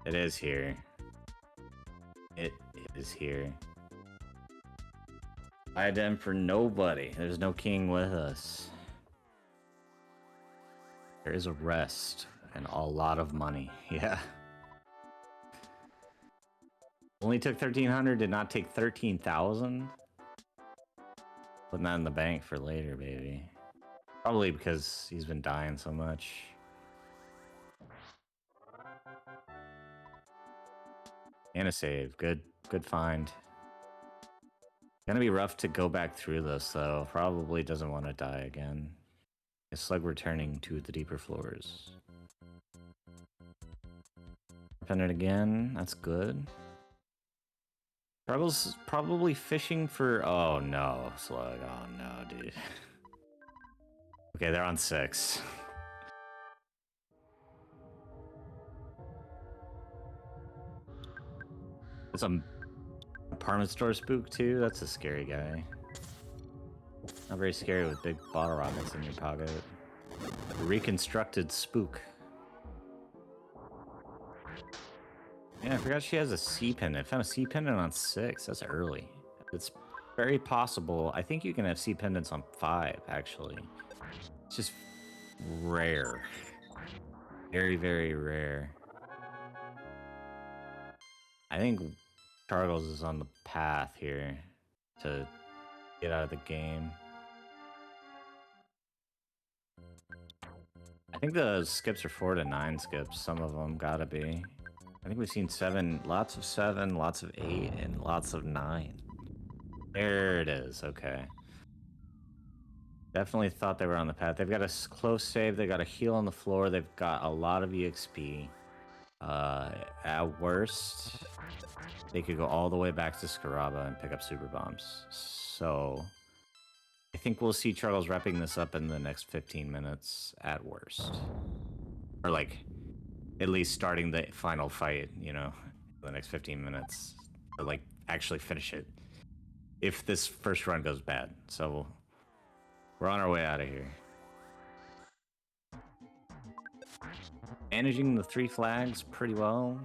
It is here. It is here. Diadem for nobody. There's no king with us. There is a rest and a lot of money. Yeah. Only took 1,300, did not take 13,000. Putting that in the bank for later, baby. Probably because he's been dying so much. And a save. Good find. Gonna be rough to go back through this, though. Probably doesn't want to die again. It's like returning to the deeper floors. Open it again. That's good. Struggles probably fishing for... Oh, no. Slug. Oh, no, dude. Okay, they're on 6. It's a apartment store spook, too? That's a scary guy. Not very scary with big bottle rockets in your pocket. A reconstructed spook. Yeah, I forgot she has a C pendant. I found a C pendant on 6. That's early. It's very possible. I think you can have C pendants on 5, actually. It's just rare. Very, very rare. I think Charles is on the path here to get out of the game. I think the skips are 4 to 9 skips. Some of them gotta be. I think we've seen 7, lots of 7, lots of 8, and lots of 9. There it is, okay. Definitely thought they were on the path. They've got a close save, they got a heal on the floor, they've got a lot of EXP. At worst, they could go all the way back to Scaraba and pick up super bombs. So I think we'll see Charles wrapping this up in the next 15 minutes at worst. Or like at least starting the final fight, you know, the next 15 minutes to like actually finish it. If this first run goes bad. So we're on our way out of here. Managing the 3 flags pretty well.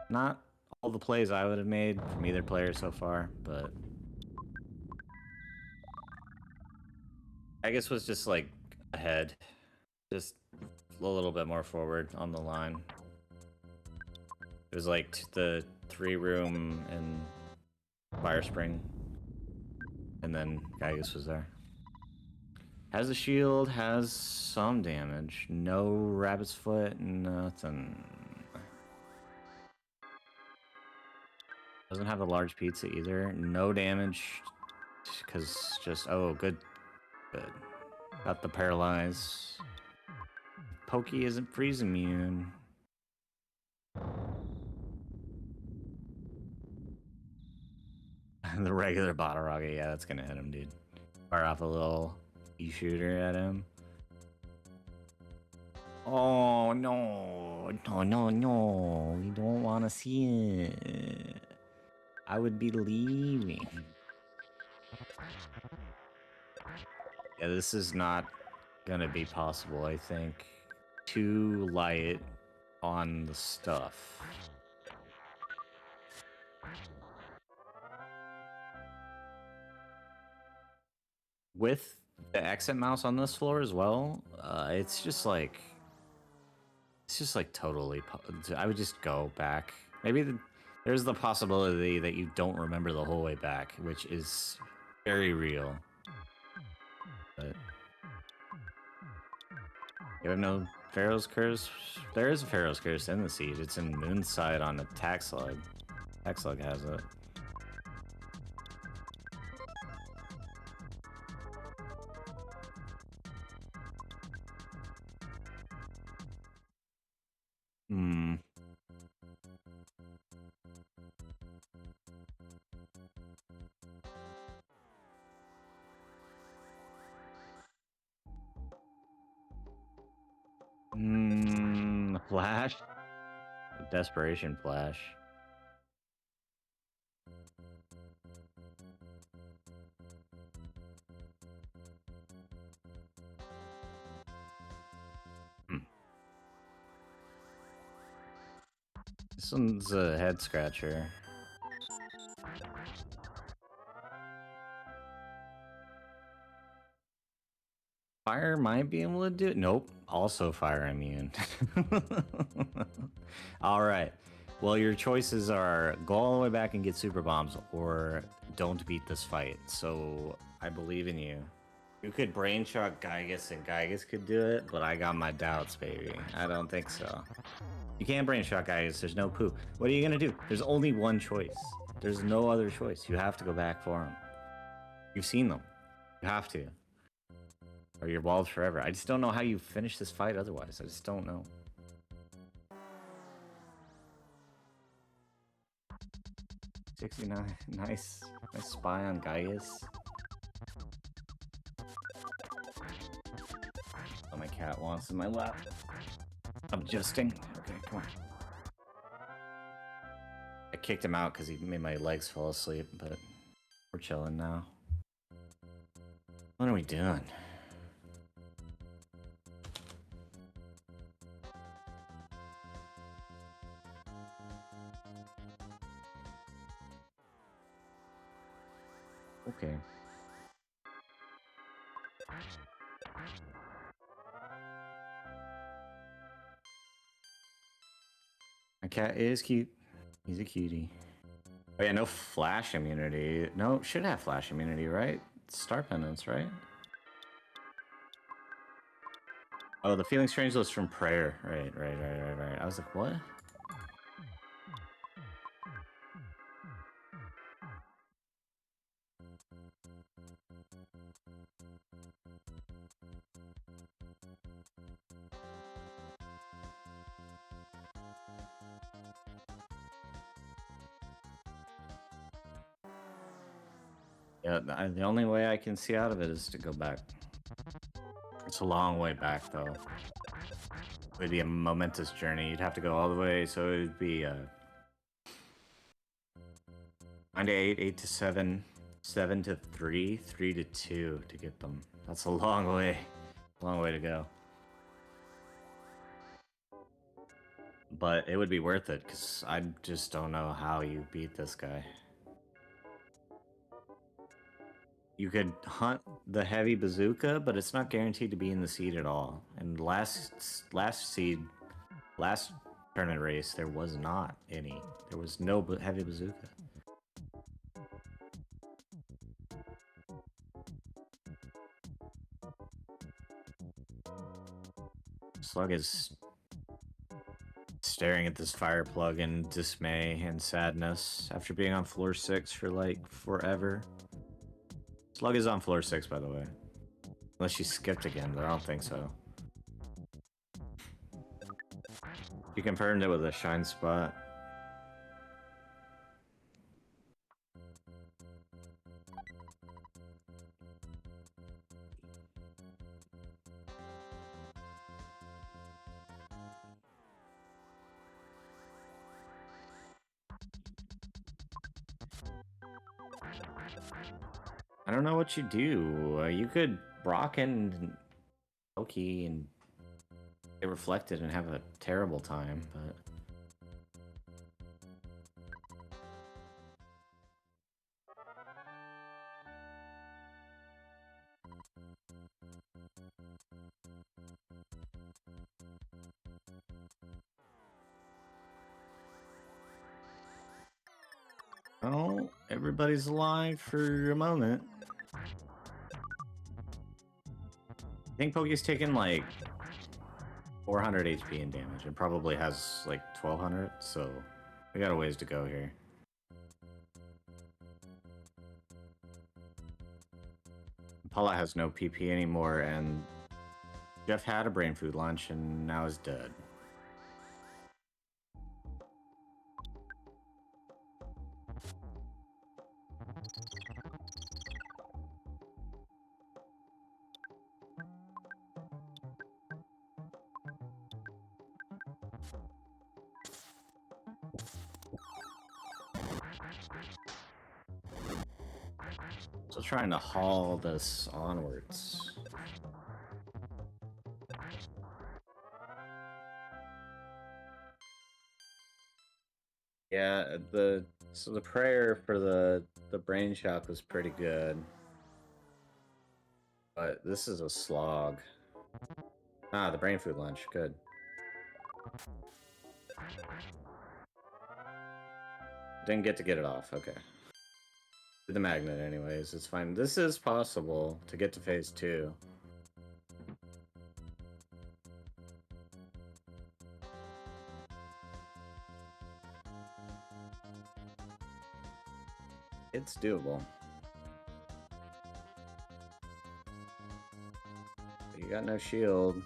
Not all the plays I would have made from either player so far, but I guess was just like ahead, just a little bit more forward on the line. It was like the 3-room and Fire Spring, and then Gygus was there. Has a shield, has some damage. No Rabbit's Foot, nothing. Doesn't have a large pizza either. No damage, because just, oh, good. Good. Got the Paralyze. Pokey isn't freeze immune. The regular Bottle yeah, that's gonna hit him, dude. Fire off a little E-shooter at him. Oh, no. No. We don't want to see it. I would be leaving. Yeah, this is not gonna be possible, I think. Too light on the stuff. With the exit mouse on this floor as well, it's just like totally. I would just go back. Maybe there's the possibility that you don't remember the whole way back, which is very real. But you have no Pharaoh's Curse. There is a Pharaoh's Curse in the siege. It's in Moonside on a Tax Slug. Tax Slug has it. Flash? Desperation Flash. This one's a head scratcher. Fire might be able to do it. Nope. Also fire immune. Alright. Well, your choices are go all the way back and get super bombs, or don't beat this fight. So I believe in you. You could brain shock Gygus and Gygus could do it, but I got my doubts, baby. I don't think so. You can't brain shock Gygus. There's no poo. What are you gonna do? There's only one choice. There's no other choice. You have to go back for them. You've seen them. You have to. Or you're walled forever. I just don't know how you finish this fight otherwise. I just don't know. $69. Nice. Nice spy on Gaius. Oh, my cat wants in my lap. I'm adjusting. Okay, come on. I kicked him out because he made my legs fall asleep, but we're chilling now. What are we doing? Okay. My cat is cute. He's a cutie. Oh yeah, no flash immunity. No, should have flash immunity, right? Star penance, right? Oh, the Feeling Strangeless from Prayer. Right. I was like, what? Yeah, the only way I can see out of it is to go back. It's a long way back, though. It would be a momentous journey. You'd have to go all the way, so it would be 9 to 8, 8 to 7, 7 to 3, 3 to 2 to get them. That's a long way to go. But it would be worth it, because I just don't know how you beat this guy. You could hunt the heavy bazooka, but it's not guaranteed to be in the seed at all. And last tournament race, there was not any. There was no heavy bazooka. Slug is staring at this fire plug in dismay and sadness after being on floor 6 for like forever. Slug is on floor 6, by the way. Unless she skipped again, but I don't think so. She confirmed it with a shine spot. I don't know what you do. You could Brock and Oki and get reflected and have a terrible time, but... Oh, everybody's alive for a moment. I think Poki's taken like 400 HP in damage and probably has like 1200, so we got a ways to go here. Paula has no PP anymore, and Jeff had a brain food lunch and now is dead. So trying to haul this onwards. Yeah, the prayer for the brain shock was pretty good. But this is a slog. Ah, the brain food lunch, good. Didn't get to get it off, okay. The magnet anyways, it's fine. This is possible to get to phase 2. It's doable. You got no shield.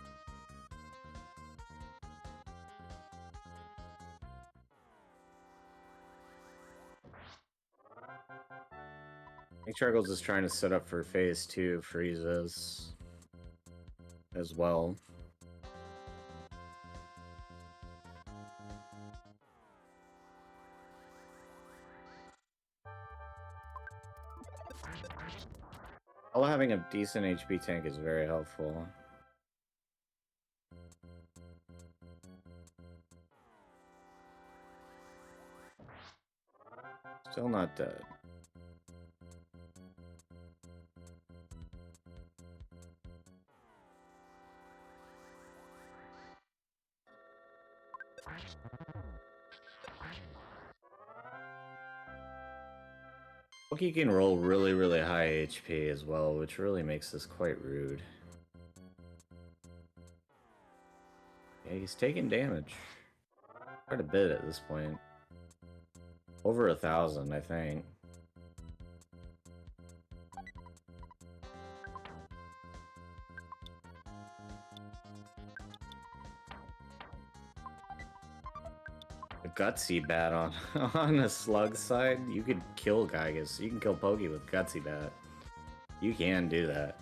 I think Chargles is trying to set up for phase 2 freezes as well. Although having a decent HP tank is very helpful. Still not dead. Poki can roll really, really high HP as well, which really makes this quite rude. Yeah, he's taking damage. Quite a bit at this point. Over 1,000, I think. Gutsy Bat on on a slug side, you could kill Gygus. You can kill Pokey with Gutsy Bat. You can do that.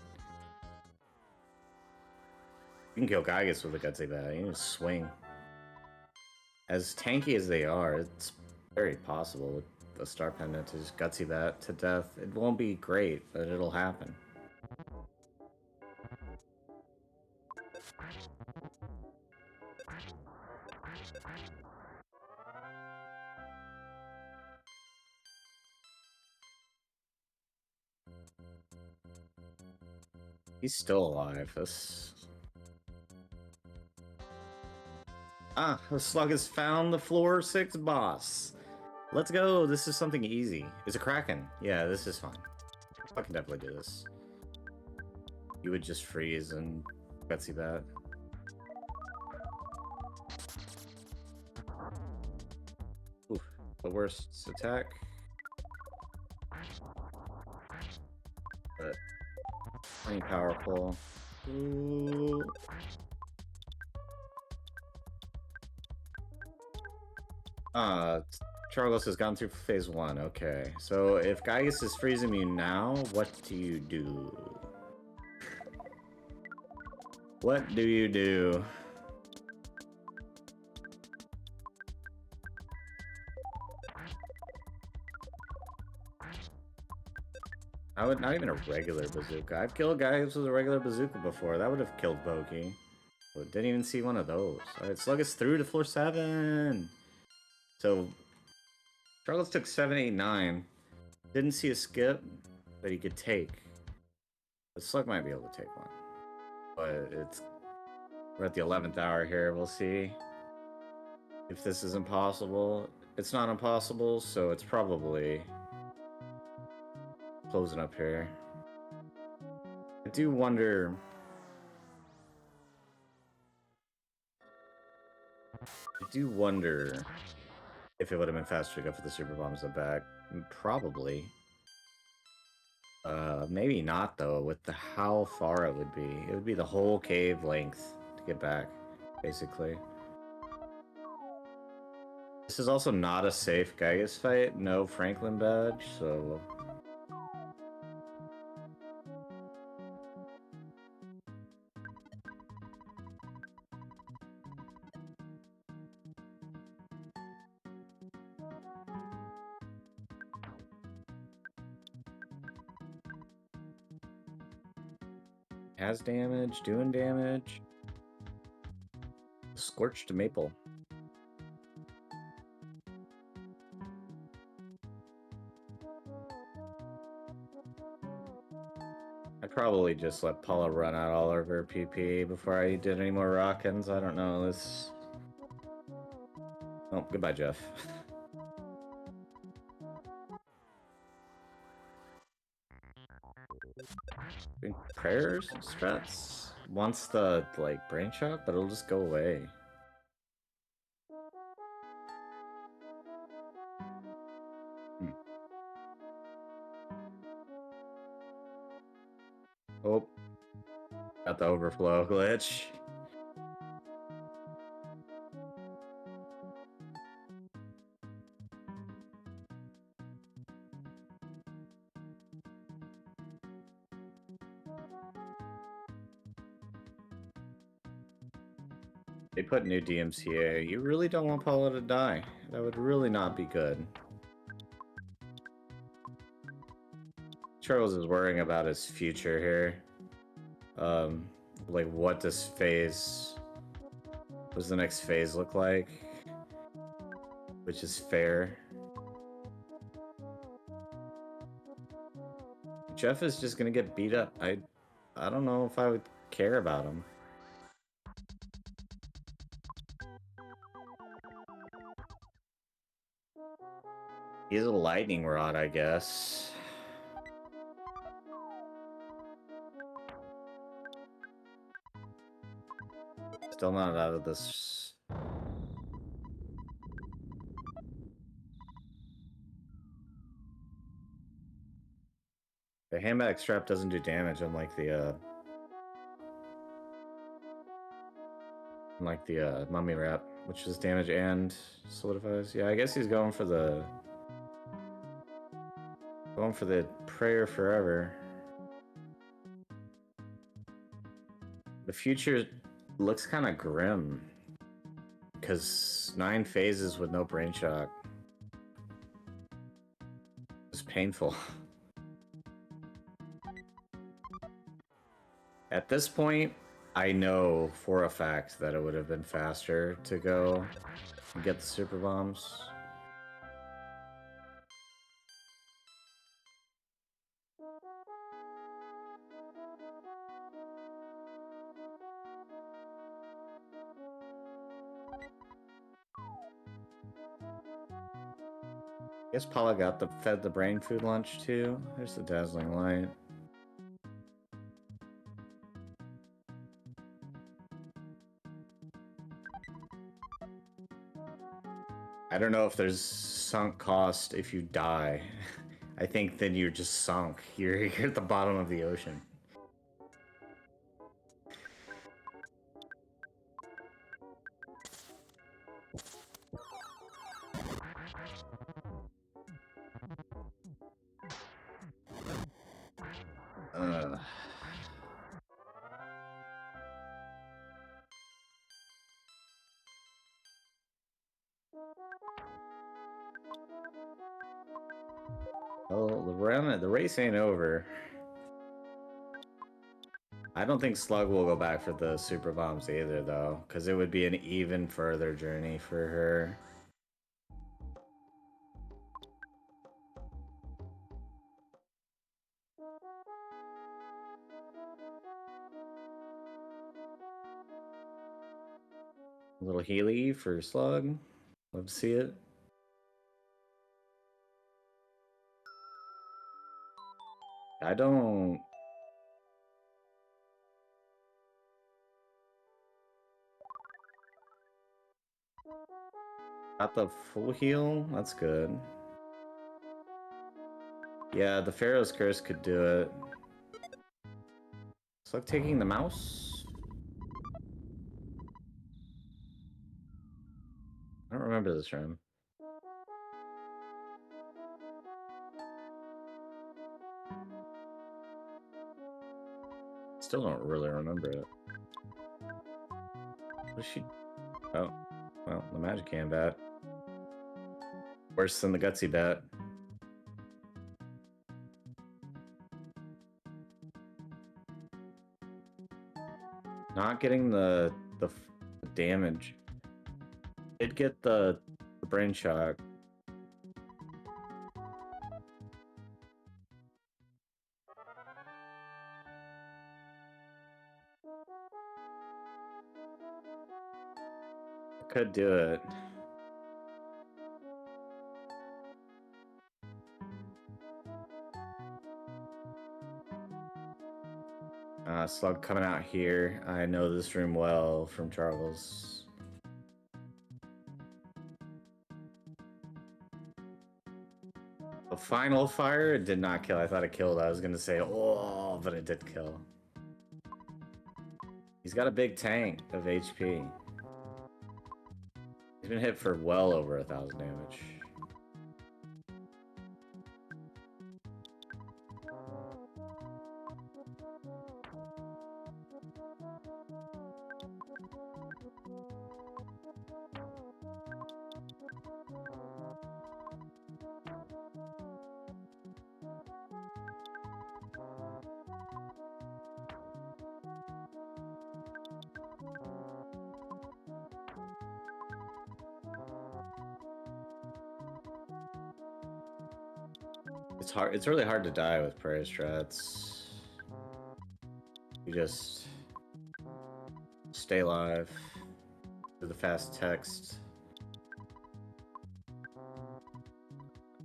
You can kill Gygus with a Gutsy Bat. You can just swing. As tanky as they are, it's very possible with the Star Pendant to just Gutsy Bat to death. It won't be great, but it'll happen. He's still alive. This... Ah, the slug has found the floor 6 boss. Let's go. This is something easy. It's a Kraken. Yeah, this is fine. I can definitely do this. You would just freeze and Gutsy Bat. Oof, the worst attack. But pretty powerful. Ooh. Chargos has gone through phase 1. Okay, so if Gygus is freezing you now, what do you do? What do you do? I would not even a regular bazooka. I've killed guys with a regular bazooka before. That would have killed Pokey. But didn't even see one of those. Alright, Slug is through to floor 7. So Charles took 7, 8, 9. Didn't see a skip that he could take. The Slug might be able to take one. But it's... We're at the 11th hour here. We'll see if this is impossible. It's not impossible, so it's probably closing up here. I do wonder... if it would have been faster to go for the super bombs at the back. Probably. Maybe not though, with how far it would be. It would be the whole cave length to get back, basically. This is also not a safe Gygus fight. No Franklin badge, so... Has damage, doing damage. Scorched maple. I'd probably just let Paula run out all over her PP before I did any more Rockins. I don't know, this... Oh, goodbye, Jeff. Prayers? Strats? Wants the, like, brain shock, but it'll just go away. Oh. Got the overflow glitch. They put new DMCA. You really don't want Paula to die. That would really not be good. Charles is worrying about his future here. Like, what does the next phase look like? Which is fair. Jeff is just gonna get beat up. I don't know if I would care about him. He's a lightning rod, I guess. Still not out of this. The handbag strap doesn't do damage, unlike the mummy wrap. which is damage and solidifies. Yeah, I guess he's going for the prayer forever. The future looks kind of grim because 9 phases with no brain shock. It's painful. At this point, I know for a fact that it would have been faster to go and get the super bombs. I guess Paula got fed the brain food lunch too. There's the dazzling light. I don't know if there's sunk cost if you die. I think then you're just sunk. You're at the bottom of the ocean. Well, the race ain't over. I don't think Slug will go back for the super bombs either, though, because it would be an even further journey for her. A little Healy for Slug. Love to see it. I don't... Got the full heal? That's good. Yeah, the Pharaoh's Curse could do it. Slug taking the mouse? I don't remember this room. Still don't really remember it. What is she... Oh. Well, the magic hand bat. Worse than the gutsy bat. Not getting the damage. Did get the brain shock. Could do it. Slug coming out here. I know this room well from Charles. The final fire did not kill. I thought it killed. I was gonna say, oh, but it did kill. He's got a big tank of HP. He's been hit for well over 1,000 damage. It's hard. It's really hard to die with prayer strats. You just stay alive. Do the fast text.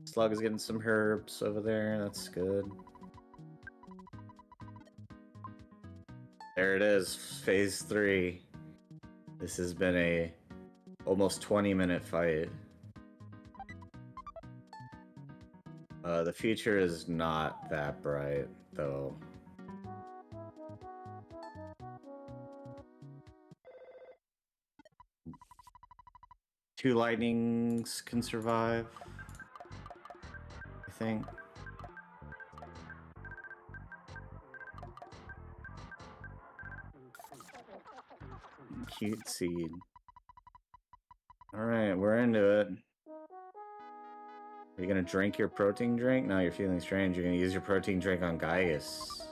Slug is getting some herbs over there. That's good. There it is. Phase 3. This has been a almost 20-minute fight. The future is not that bright, though. 2 lightnings can survive, I think. Cute seed. Alright, we're into it. Are you gonna drink your protein drink? No, you're feeling strange. You're gonna use your protein drink on Gaius.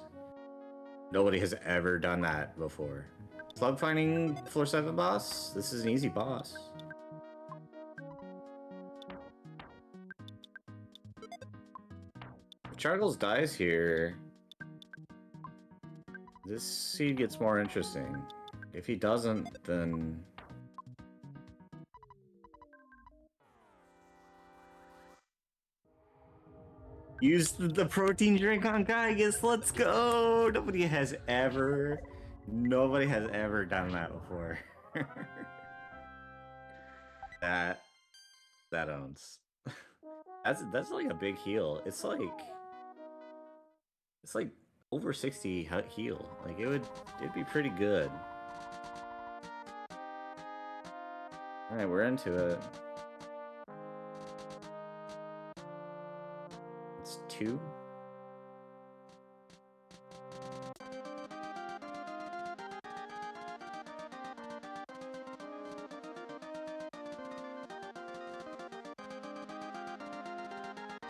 Nobody has ever done that before. Slug finding floor 7 boss? This is an easy boss. If Chargles dies here, this seed gets more interesting. If he doesn't, then... Use the protein drink on Gaius, let's go! Nobody has ever done that before. that owns. That's like a big heal. It's like over 60 heal. Like it'd be pretty good. Alright, we're into it. It's 2.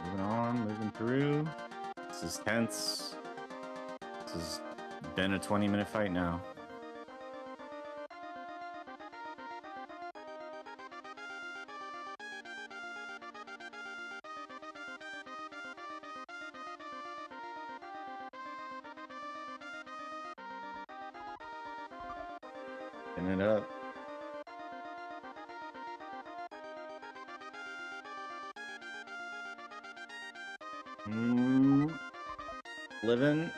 Moving on, moving through. This is tense. This has been a 20-minute fight now. Pin it up. Living.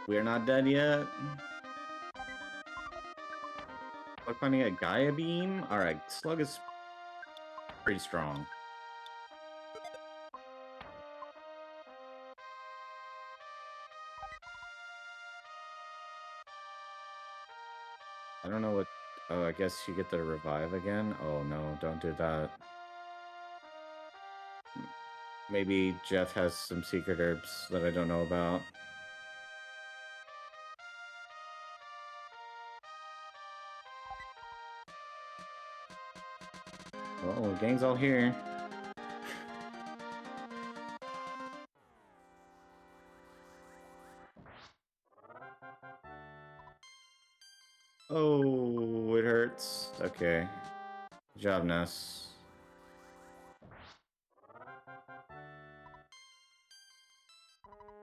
We are not dead yet. Slug finding a Gaia beam? Alright, Slug is pretty strong. I don't know what... Oh, I guess you get the revive again? Oh no, don't do that. Maybe Jeff has some secret herbs that I don't know about. Oh, the gang's all here. Oh, it hurts. Okay. Good job, Ness.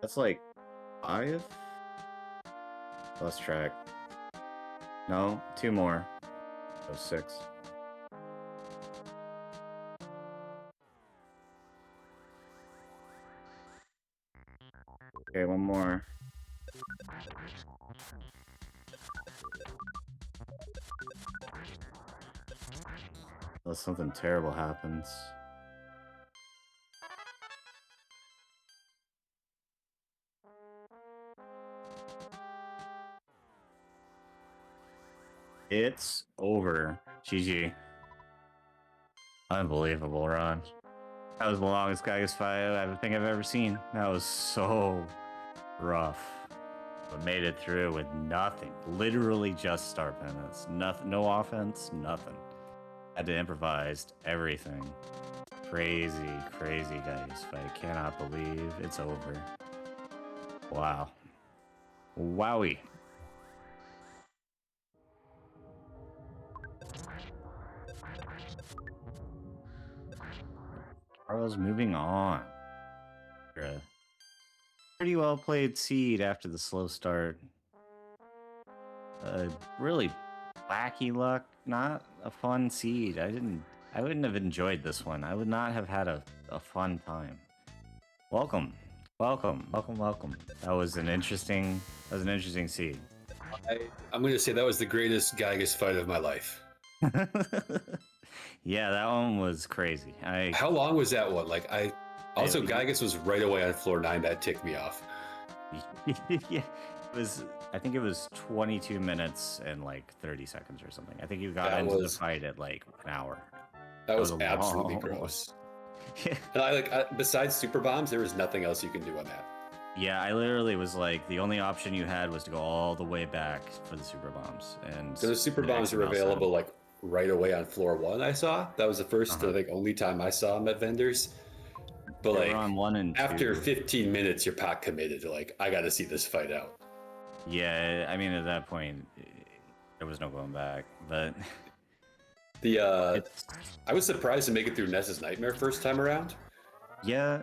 That's like 5? Lost track. No, 2 more. So 6. Okay, 1 more. Unless something terrible happens. It's over. GG. Unbelievable, Ron. That was the longest Gaius fight I think I've ever seen. That was so rough. But made it through with nothing. Literally just star penance. Nothing, no offense, nothing. Had to improvise everything. Crazy, crazy Gaius fight. Cannot believe it's over. Wow. Wowie. Carlos moving on. Pretty well played seed after the slow start. Really wacky luck, not a fun seed. I wouldn't have enjoyed this one. I would not have had a fun time. Welcome. Welcome. Welcome, welcome. That was an interesting seed. I'm gonna say that was the greatest Gaius fight of my life. Yeah, that one was crazy. How long was that one? Like Gaius was right away on floor 9. That ticked me off. Yeah, I think it was 22 minutes and like 30 seconds or something. I think you got into the fight at like an hour. That was a absolutely long gross. And besides super bombs, there was nothing else you can do on that. Yeah, I literally was like, the only option you had was to go all the way back for the super bombs, and So the super the bombs were XML side. available like right away on floor 1. I saw that was the first, Uh-huh. I think, only time I saw them at vendors. But They were like on 1 and 2. after 15 minutes, you're pot committed. Like I got to see this fight out. Yeah, I mean, at that point, there was no going back. But The it's I was surprised to make it through Ness's Nightmare first time around. yeah,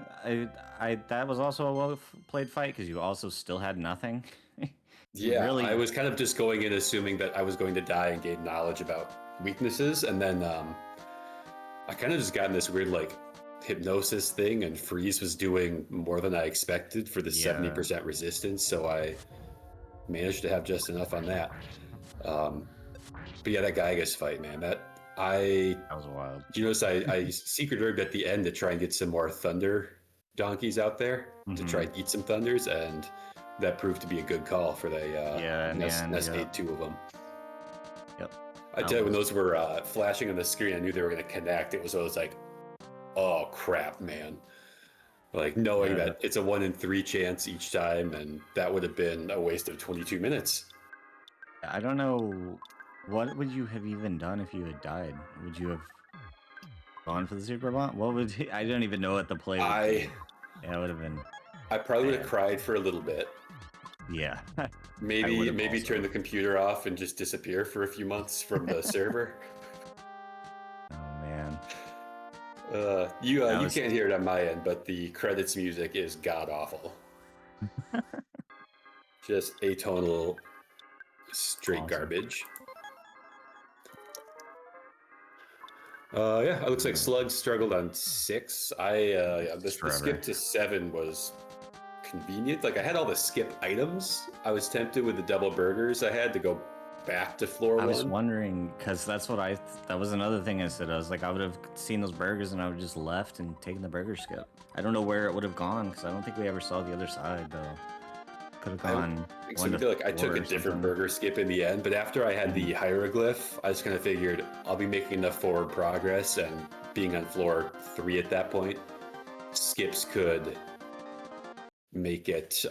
I that was also a well-played fight because you also still had nothing. You Yeah, really, I was kind of just going in assuming that I was going to die and gain knowledge about weaknesses, and then I kind of just got in this weird like hypnosis thing, and Freeze was doing more than I expected for the Yeah. 70% resistance, so I managed to have just enough on that. But yeah, that Gygas fight, man, that was wild. you notice I secret herbed at the end to try and get some more thunder donkeys out there to try and eat some thunders, and that proved to be a good call for the Yeah, in the end, Nest yeah. ate 2 of them. Yep. I tell you, when those were flashing on the screen, I knew they were going to connect. It was always like, oh crap, man. Like knowing that it's a 1 in 3 chance each time, and that would have been a waste of 22 minutes. I don't know, what would you have even done if you had died? Would you have gone for the super bomb? What would I don't even know what the play would be. Yeah, it would have been. I probably would have cried for a little bit. Yeah. Maybe turn the computer off and just disappear for a few months from the server. Oh man. You can't hear it on my end, but the credits music is god awful. Just atonal, straight garbage. Yeah, it looks like Slugs struggled on 6. The skip to 7 was convenient. Like I had all the skip items. I was tempted with the double burgers. I had to go back to floor 1. I was wondering, because that's what that was another thing I said. I was like, I would have seen those burgers and I would have just left and taken the burger skip. I don't know where it would have gone because I don't think we ever saw the other side though. Could have gone. I feel like I took a different burger skip in the end, but after I had the hieroglyph, I just kind of figured I'll be making enough forward progress, and being on floor 3 at that point, skips could make it,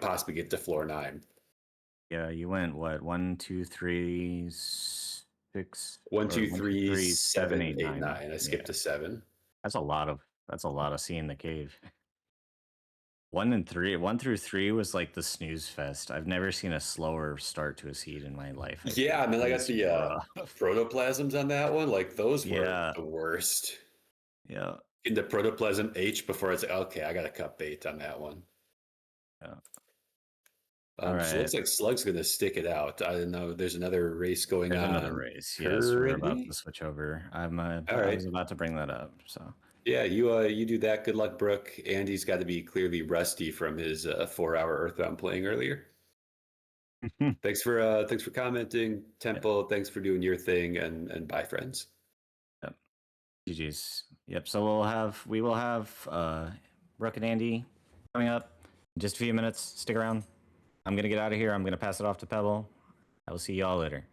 possibly get to floor 9. Yeah, you went what? 1, 2, 3, 6. 1, 2, 3, 7, 8, 9. I skipped to 7. That's a lot of seeing the cave. 1 through 3 was like the snooze fest. I've never seen a slower start to a seed in my life. I mean, I got the protoplasms on that one. Like those were the worst. Yeah. In the protoplasm H before it's okay, I got a cut bait on that one. Yeah. So it looks like Slug's going to stick it out. I don't know. There's another race going on. Another race. Yes, we're about to switch over. I was about to bring that up. So. Yeah, you do that. Good luck, Brooke. Andy's got to be clearly rusty from his 4-hour Earthbound playing earlier. Thanks for commenting, Temple. Yeah. Thanks for doing your thing, and bye, friends. Yep. GG's. Yep. So we will have Brooke and Andy coming up in just a few minutes. Stick around. I'm gonna get out of here. I'm gonna pass it off to Pebble. I will see y'all later.